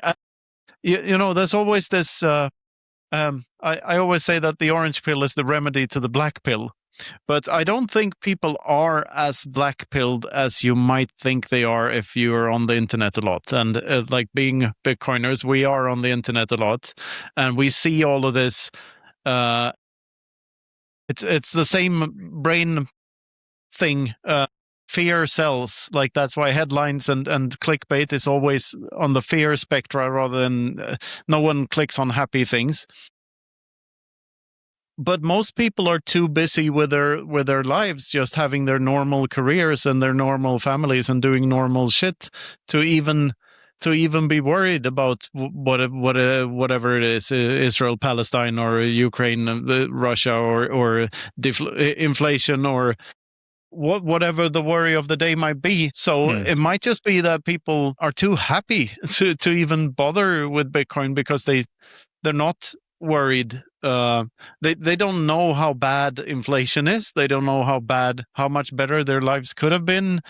there's always this, I always say that the orange pill is the remedy to the black pill, but I don't think people are as black pilled as you might think they are if you're on the internet a lot. And like being Bitcoiners, we are on the internet a lot, and we see all of this. It's the same brain thing. Fear sells. Like that's why headlines and clickbait is always on the fear spectra rather than no one clicks on happy things. But most people are too busy with their lives, just having their normal careers and their normal families and doing normal shit to even be worried about whatever it is, Israel, Palestine, or Ukraine, Russia, or inflation, or whatever the worry of the day might be. So It might just be that people are too happy to even bother with Bitcoin because they're not worried. They don't know how bad inflation is. They don't know how much better their lives could have been.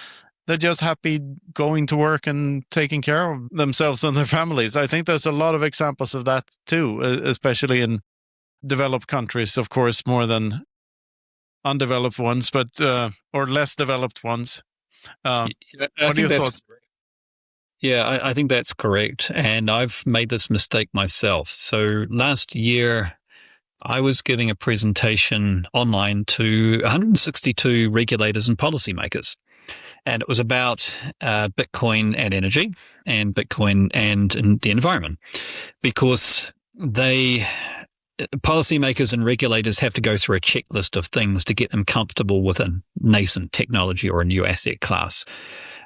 They're just happy going to work and taking care of themselves and their families. I think there's a lot of examples of that too, especially in developed countries, of course, more than undeveloped ones, but or less developed ones. What are your thoughts? Yeah, I think that's correct. And I've made this mistake myself. So last year, I was giving a presentation online to 162 regulators and policymakers. And it was about Bitcoin and energy, and Bitcoin and the environment, because policymakers and regulators have to go through a checklist of things to get them comfortable with a nascent technology or a new asset class.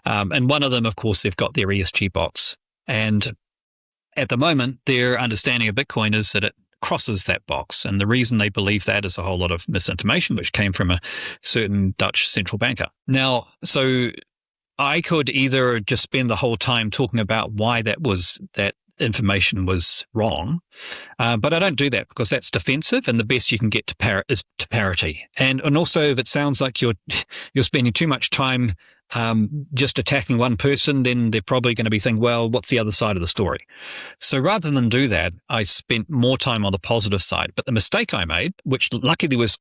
And one of them, of course, they've got their ESG box. And at the moment, their understanding of Bitcoin is that it crosses that box. And the reason they believe that is a whole lot of misinformation, which came from a certain Dutch central banker. Now, so I could either just spend the whole time talking about why that information was wrong, but I don't do that because that's defensive, and the best you can get is to parity. And also, if it sounds like you're spending too much time just attacking one person, then they're probably going to be thinking, well, what's the other side of the story? So rather than do that, I spent more time on the positive side. But the mistake I made, which luckily was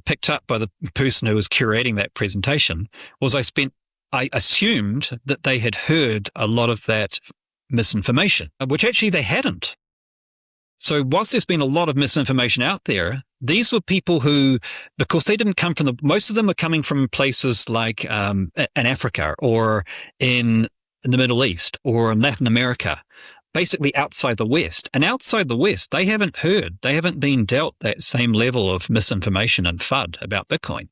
picked up by the person who was curating that presentation, was I assumed that they had heard a lot of that misinformation, which actually they hadn't. So whilst there's been a lot of misinformation out there, these were people who, because they didn't come from most of them are coming from places like in Africa or in the Middle East or in Latin America, basically outside the West. And outside the West, they haven't been dealt that same level of misinformation and FUD about Bitcoin.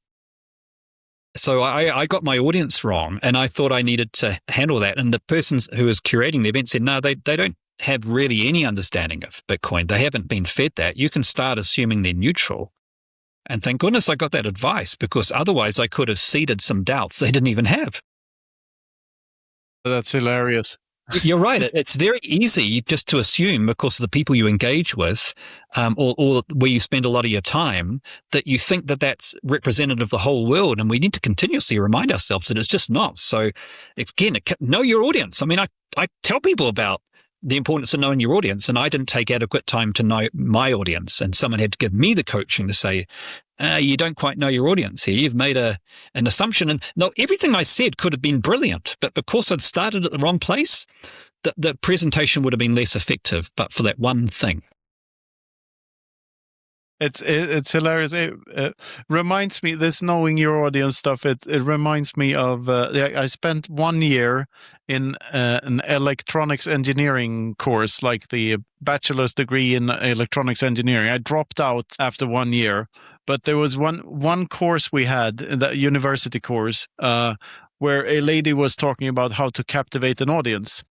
So I got my audience wrong, and I thought I needed to handle that. And the person who was curating the event said, no, they don't have really any understanding of Bitcoin. They haven't been fed that. You can start assuming they're neutral. And thank goodness I got that advice, because otherwise I could have seeded some doubts they didn't even have. That's hilarious. You're right. It's very easy just to assume, because of the people you engage with, or where you spend a lot of your time, that you think that that's representative of the whole world. And we need to continuously remind ourselves that it's just not. So it's, again, know your audience. I mean, I tell people about the importance of knowing your audience, and I didn't take adequate time to know my audience. And someone had to give me the coaching to say, you don't quite know your audience here. You've made an assumption. And no, everything I said could have been brilliant, but because I'd started at the wrong place, the presentation would have been less effective, but for that one thing. It's hilarious. It reminds me, this knowing your audience stuff, it reminds me of, I spent 1 year in an electronics engineering course, like the bachelor's degree in electronics engineering. I dropped out after 1 year, but there was one course we had, the university course, where a lady was talking about how to captivate an audience.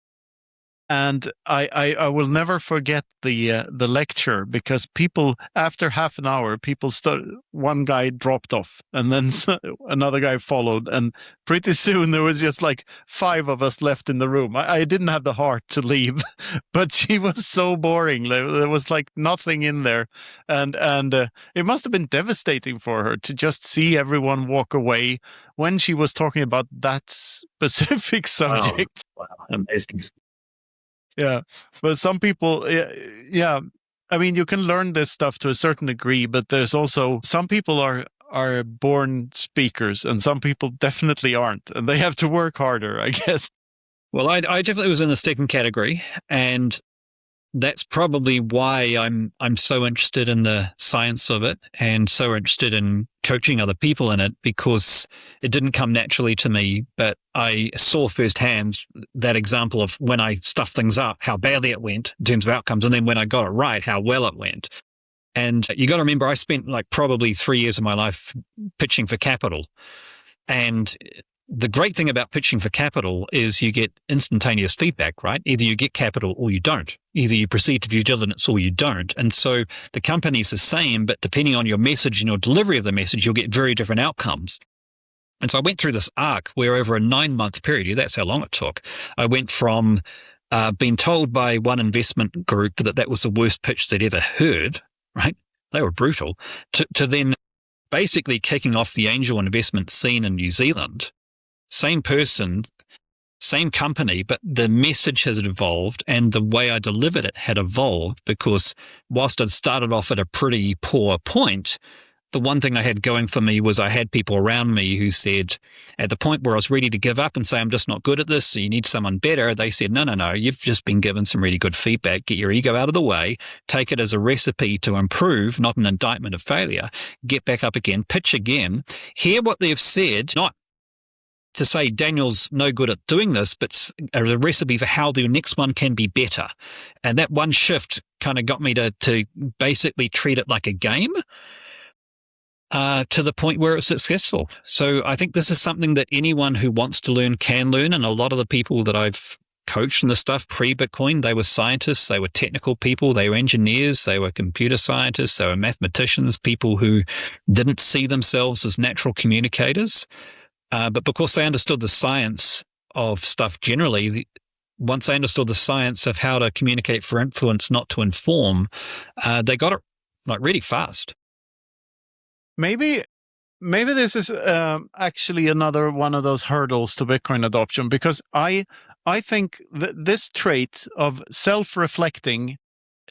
And I will never forget the lecture, because people, after half an hour, one guy dropped off, and then another guy followed, and pretty soon there was just like 5 of us left in the room. I didn't have the heart to leave, but she was so boring. There was like nothing in there, and it must have been devastating for her to just see everyone walk away when she was talking about that specific subject. Wow, amazing. Yeah, but some people, yeah. I mean, you can learn this stuff to a certain degree, but there's also some people are born speakers, and some people definitely aren't, and they have to work harder, I guess. Well, I definitely was in the second category, and that's probably why I'm so interested in the science of it and so interested in coaching other people in it, because it didn't come naturally to me, but I saw firsthand that example of when I stuffed things up, how badly it went in terms of outcomes, and then when I got it right, how well it went. And you got to remember, I spent like probably 3 years of my life pitching for capital. And the great thing about pitching for capital is you get instantaneous feedback, right? Either you get capital or you don't. Either you proceed to due diligence or you don't. And so the company's the same, but depending on your message and your delivery of the message, you'll get very different outcomes. And so I went through this arc where over a 9-month period, that's how long it took, I went from been told by one investment group that was the worst pitch they'd ever heard, right? They were brutal, to then basically kicking off the angel investment scene in New Zealand. Same person, same company, but the message has evolved and the way I delivered it had evolved, because whilst I'd started off at a pretty poor point, the one thing I had going for me was I had people around me who said, at the point where I was ready to give up and say, I'm just not good at this, so you need someone better, they said, no, you've just been given some really good feedback. Get your ego out of the way. Take it as a recipe to improve, not an indictment of failure. Get back up again, pitch again, hear what they've said, not to say Daniel's no good at doing this, but as a recipe for how the next one can be better. And that one shift kind of got me to basically treat it like a game. To the point where it's successful. So I think this is something that anyone who wants to learn can learn. And a lot of the people that I've coached in this stuff pre-Bitcoin, they were scientists, they were technical people, they were engineers, they were computer scientists, they were mathematicians, people who didn't see themselves as natural communicators. But because they understood the science of stuff generally, once they understood the science of how to communicate for influence, not to inform, they got it like really fast. Maybe this is actually another one of those hurdles to Bitcoin adoption, because I think that this trait of self-reflecting,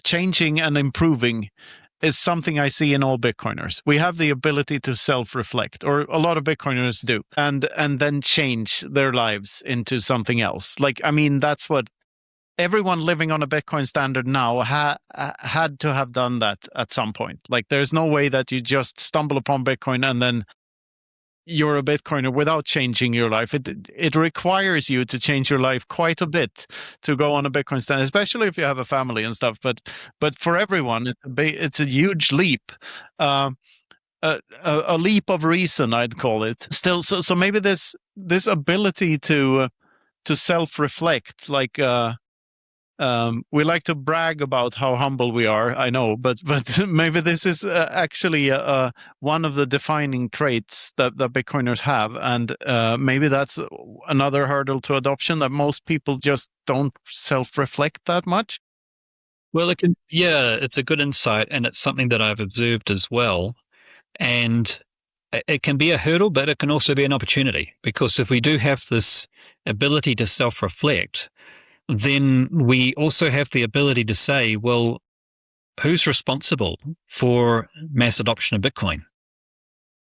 changing and improving is something I see in all Bitcoiners. We have the ability to self-reflect, or a lot of Bitcoiners do, and then change their lives into something else. Like, I mean, that's what everyone living on a Bitcoin standard now had to have done that at some point. Like, there's no way that you just stumble upon Bitcoin and then you're a Bitcoiner without changing your life. It requires you to change your life quite a bit to go on a Bitcoin standard, especially if you have a family and stuff. But for everyone, it's a huge leap. A leap of reason, I'd call it. Still, so maybe this ability to self-reflect, like. We like to brag about how humble we are, I know, but maybe this is actually one of the defining traits that Bitcoiners have, and maybe that's another hurdle to adoption, that most people just don't self-reflect that much. Well, it's a good insight, and it's something that I've observed as well. And it can be a hurdle, but it can also be an opportunity, because if we do have this ability to self-reflect, then we also have the ability to say, well, who's responsible for mass adoption of Bitcoin?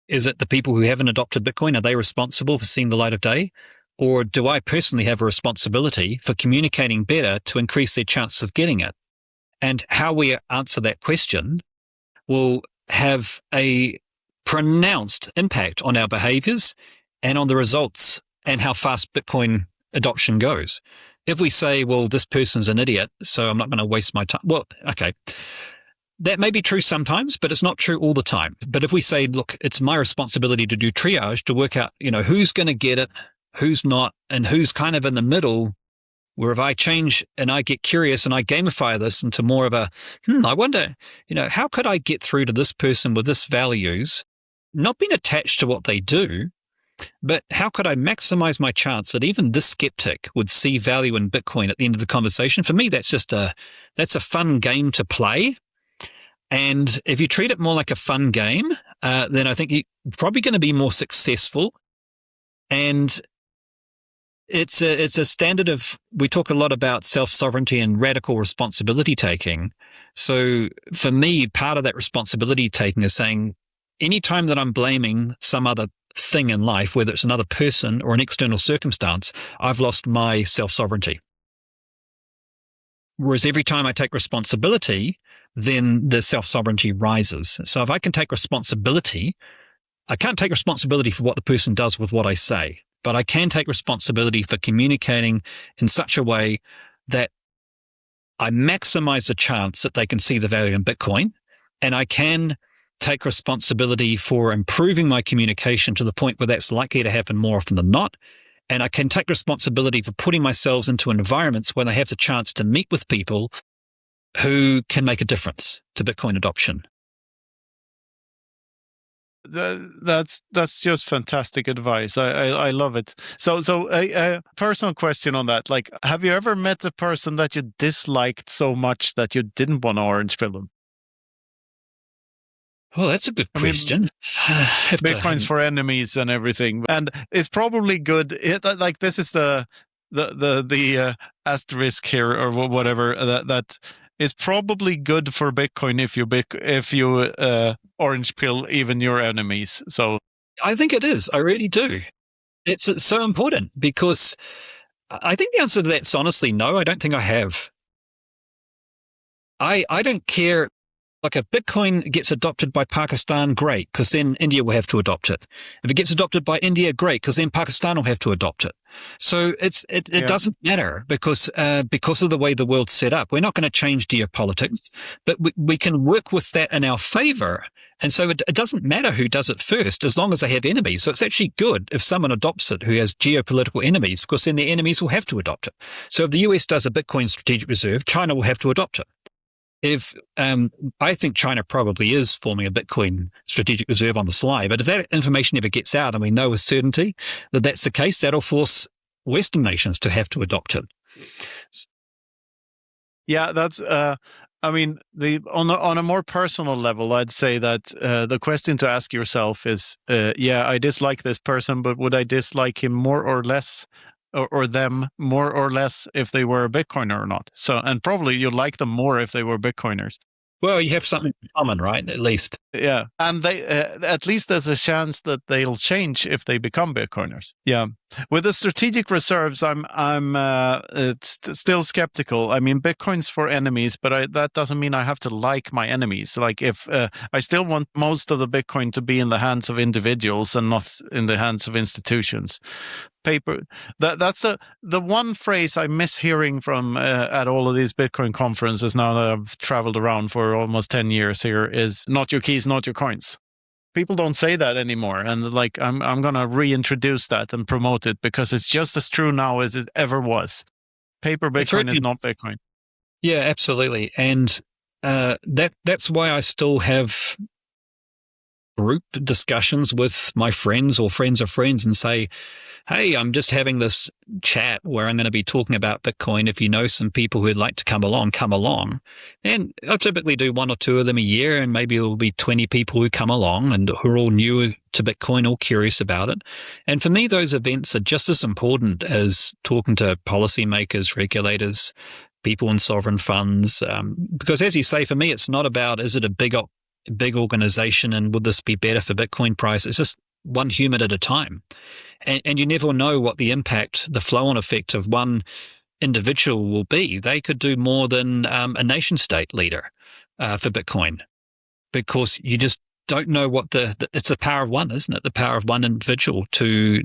Is it the people who haven't adopted Bitcoin? Are they responsible for seeing the light of day? Or do I personally have a responsibility for communicating better to increase their chance of getting it? And how we answer that question will have a pronounced impact on our behaviors and on the results and how fast Bitcoin adoption goes. If we say, well, this person's an idiot, so I'm not going to waste my time. Well, okay, that may be true sometimes, but it's not true all the time. But if we say, look, it's my responsibility to do triage, to work out, who's going to get it, who's not, and who's kind of in the middle, where if I change and I get curious and I gamify this into more of a, I wonder, how could I get through to this person with this values, not being attached to what they do, but how could I maximize my chance that even this skeptic would see value in Bitcoin at the end of the conversation? For me, that's a fun game to play. And if you treat it more like a fun game, then I think you're probably going to be more successful. And it's a standard of, we talk a lot about self-sovereignty and radical responsibility taking. So for me, part of that responsibility taking is saying, anytime that I'm blaming some other thing in life, whether it's another person or an external circumstance, I've lost my self-sovereignty. Whereas every time I take responsibility, then the self-sovereignty rises. So if I can take responsibility, I can't take responsibility for what the person does with what I say, but I can take responsibility for communicating in such a way that I maximize the chance that they can see the value in Bitcoin, and I can take responsibility for improving my communication to the point where that's likely to happen more often than not. And I can take responsibility for putting myself into environments when I have the chance to meet with people who can make a difference to Bitcoin adoption. that's just fantastic advice. I love it. So a personal question on that. Like, have you ever met a person that you disliked so much that you didn't want to orange pill them? Oh, that's a good question. Bitcoins for enemies and everything, and it's probably good. Like this is the asterisk here or whatever that is probably good for Bitcoin if you orange pill even your enemies. So I think it is. I really do. It's so important because I think the answer to that's honestly no. I don't think I have. I don't care. Like if Bitcoin gets adopted by Pakistan, great, because then India will have to adopt it. If it gets adopted by India, great, because then Pakistan will have to adopt it. So it doesn't matter because of the way the world's set up. We're not going to change geopolitics, but we can work with that in our favor. And so it doesn't matter who does it first, as long as they have enemies. So it's actually good if someone adopts it who has geopolitical enemies, because then the enemies will have to adopt it. So if the US does a Bitcoin strategic reserve, China will have to adopt it. If I think China probably is forming a Bitcoin strategic reserve on the sly, but if that information ever gets out and we know with certainty that that's the case, that'll force Western nations to have to adopt it. Yeah, that's. I mean, on a more personal level, I'd say that the question to ask yourself is, I dislike this person, but would I dislike him more or less? Or them more or less if they were a Bitcoiner or not. So, and probably you'd like them more if they were Bitcoiners. Well, you have something in common, right? At least. Yeah. And they, at least there's a chance that they'll change if they become Bitcoiners. Yeah. With the strategic reserves, I'm still skeptical. I mean, Bitcoin's for enemies, but that doesn't mean I have to like my enemies. Like if I still want most of the Bitcoin to be in the hands of individuals and not in the hands of institutions. That's the one phrase I miss hearing from at all of these Bitcoin conferences now that I've traveled around for almost 10 years here is not your keys, not your coins. People don't say that anymore, and like I'm going to reintroduce that and promote it because it's just as true now as it ever was. Paper Bitcoin is not Bitcoin. Yeah, absolutely, and that's why I still have group discussions with my friends or friends of friends and say, hey, I'm just having this chat where I'm going to be talking about Bitcoin. If you know some people who'd like to come along, come along. And I typically do 1 or 2 of them a year, and maybe it'll be 20 people who come along and who are all new to Bitcoin, all curious about it. And for me, those events are just as important as talking to policymakers, regulators, people in sovereign funds. Because as you say, for me, it's not about, is it a big organization and would this be better for Bitcoin price? It's just one human at a time. And you never know what the impact, the flow-on effect of one individual will be. They could do more than a nation-state leader for Bitcoin, because you just don't know what it's the power of one, isn't it? The power of one individual to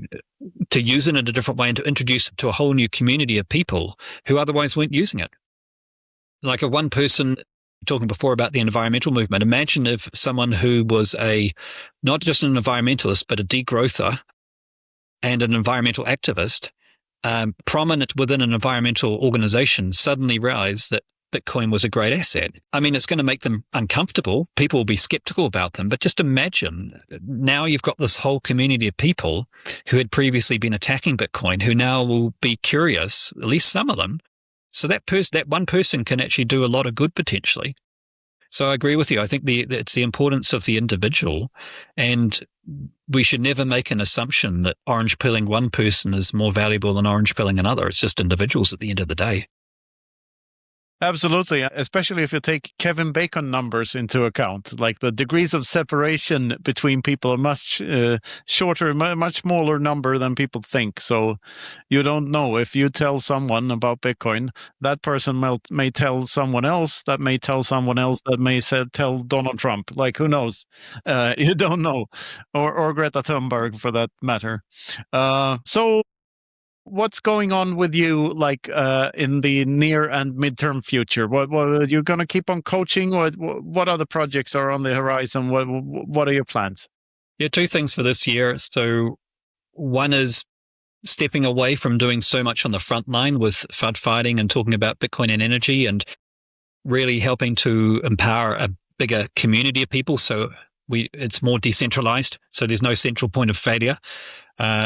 use it in a different way and to introduce it to a whole new community of people who otherwise weren't using it. Like if one person, talking before about the environmental movement, imagine if someone who was not just an environmentalist, but a degrowther and an environmental activist, prominent within an environmental organization, suddenly realized that Bitcoin was a great asset. I mean, it's going to make them uncomfortable. People will be skeptical about them, but just imagine now you've got this whole community of people who had previously been attacking Bitcoin, who now will be curious, at least some of them. So that one person can actually do a lot of good potentially. So I agree with you. I think it's the importance of the individual, and we should never make an assumption that orange pilling one person is more valuable than orange pilling another. It's just individuals at the end of the day. Absolutely, especially if you take Kevin Bacon numbers into account. Like the degrees of separation between people are much shorter, much smaller number than people think. So you don't know. If you tell someone about Bitcoin, that person may tell someone else, that may tell someone else, that may tell Donald Trump. Like, who knows? You don't know. Or Greta Thunberg, for that matter. So what's going on with you, like in the near and midterm future? What are you going to keep on coaching? What other projects are on the horizon? What are your plans? Yeah, 2 things for this year. So one is stepping away from doing so much on the front line with FUD fighting and talking about Bitcoin and energy, and really helping to empower a bigger community of people. So it's more decentralized, so there's no central point of failure.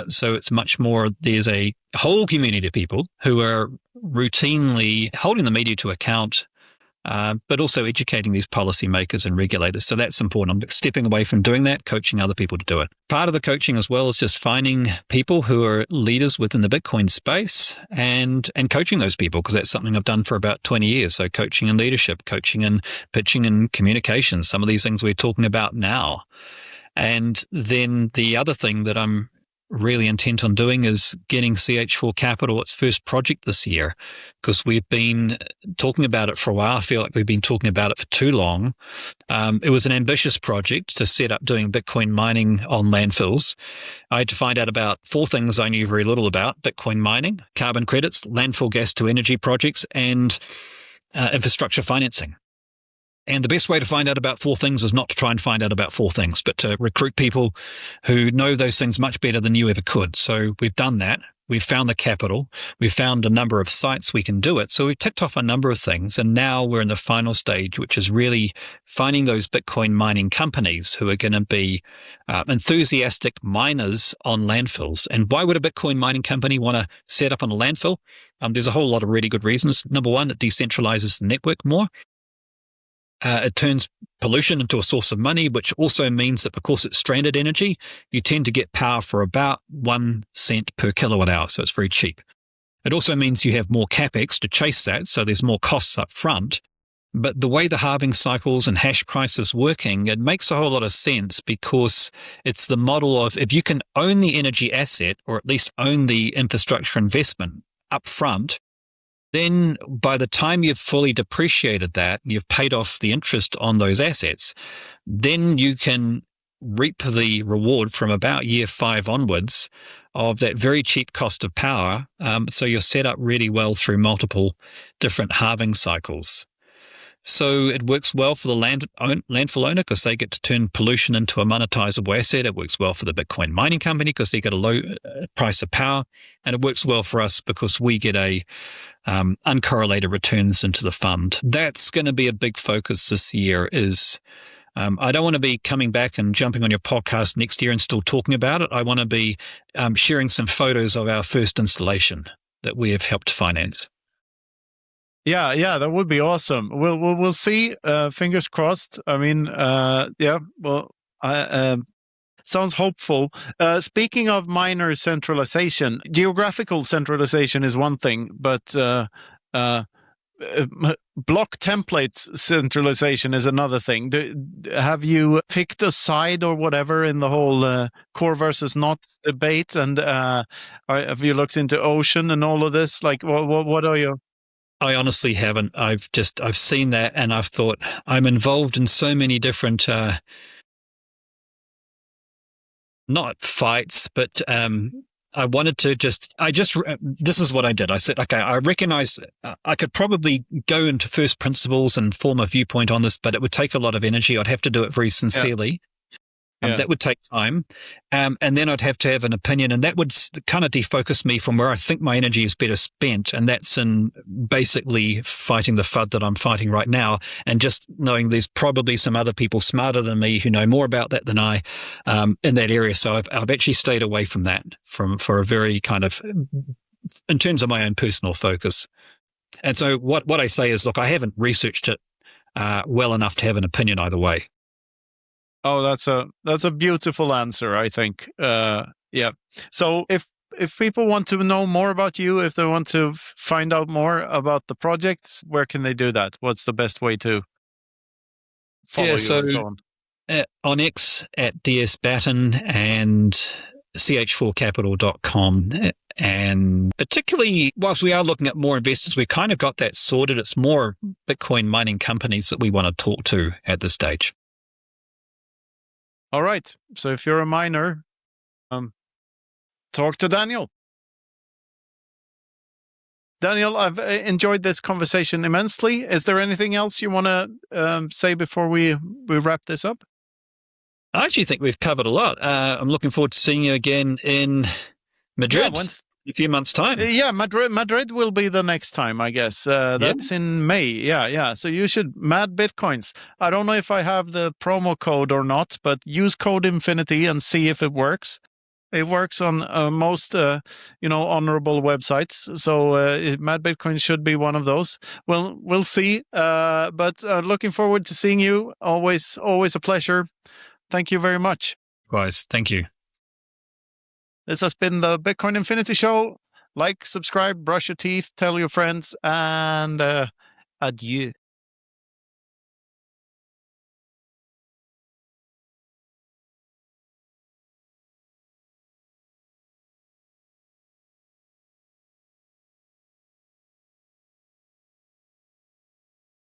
So it's much more, there's a whole community of people who are routinely holding the media to account, but also educating these policymakers and regulators. So that's important. I'm stepping away from doing that, coaching other people to do it. Part of the coaching as well is just finding people who are leaders within the Bitcoin space and coaching those people, because that's something I've done for about 20 years. So coaching and leadership, coaching and pitching and communication, some of these things we're talking about now. And then the other thing that I'm really intent on doing is getting CH4 Capital its first project this year, because we've been talking about it for a while. I feel like we've been talking about it for too long. It was an ambitious project to set up doing Bitcoin mining on landfills. I had to find out about 4 things I knew very little about: Bitcoin mining, carbon credits, landfill gas to energy projects, and infrastructure financing. And the best way to find out about 4 things is not to try and find out about 4 things, but to recruit people who know those things much better than you ever could. So we've done that. We've found the capital. We've found a number of sites we can do it. So we've ticked off a number of things. And now we're in the final stage, which is really finding those Bitcoin mining companies who are going to be enthusiastic miners on landfills. And why would a Bitcoin mining company want to set up on a landfill? There's a whole lot of really good reasons. Number one, it decentralizes the network more. It turns pollution into a source of money, which also means that because it's stranded energy, you tend to get power for about 1 cent per kilowatt hour. So it's very cheap. It also means you have more capex to chase that, so there's more costs up front. But the way the halving cycles and hash price is working, it makes a whole lot of sense, because it's the model of, if you can own the energy asset, or at least own the infrastructure investment up front, then by the time you've fully depreciated that, you've paid off the interest on those assets, then you can reap the reward from about year 5 onwards of that very cheap cost of power. So you're set up really well through multiple different halving cycles. So it works well for the landfill owner, because they get to turn pollution into a monetizable asset. It works well for the Bitcoin mining company because they get a low price of power. And it works well for us because we get a uncorrelated returns into the fund. That's going to be a big focus this year. Is I don't want to be coming back and jumping on your podcast next year and still talking about it. I want to be sharing some photos of our first installation that we have helped finance. Yeah, that would be awesome. We'll see. Fingers crossed. I mean, sounds hopeful. Speaking of minor centralization, geographical centralization is one thing, but block templates centralization is another thing. Have you picked a side or whatever in the whole core versus not debate? And have you looked into Ocean and all of this? Like, what are you? I honestly haven't. I've seen that, and I've thought, I'm involved in so many different, not fights, but I wanted to this is what I did. I said, okay, I recognized I could probably go into first principles and form a viewpoint on this, but it would take a lot of energy. I'd have to do it very sincerely. That would take time. And then I'd have to have an opinion, and that would kind of defocus me from where I think my energy is better spent. And that's in basically fighting the FUD that I'm fighting right now, and just knowing there's probably some other people smarter than me who know more about that than I in that area. So I've actually stayed away from that for a very kind of, in terms of my own personal focus. And so what I say is, look, I haven't researched it well enough to have an opinion either way. Oh, that's a beautiful answer, I think. Yeah. So if people want to know more about you, if they want to find out more about the projects, where can they do that? What's the best way to follow you and so on? On X at dsbatten and ch4capital.com. And particularly, whilst we are looking at more investors, we kind of got that sorted. It's more Bitcoin mining companies that we want to talk to at this stage. All right. So if you're a miner, talk to Daniel. Daniel, I've enjoyed this conversation immensely. Is there anything else you want to say before we wrap this up? I actually think we've covered a lot. I'm looking forward to seeing you again in Madrid. Yeah, A few months' time. Yeah, Madrid will be the next time, I guess. That's in May. Yeah. So you should Mad Bitcoins. I don't know if I have the promo code or not, but use code Infinity and see if it works. It works on most, honorable websites. So Mad Bitcoin should be one of those. Well, we'll see. But looking forward to seeing you. Always a pleasure. Thank you very much. Guys, thank you. This has been the Bitcoin Infinity Show. Like, subscribe, brush your teeth, tell your friends, and adieu.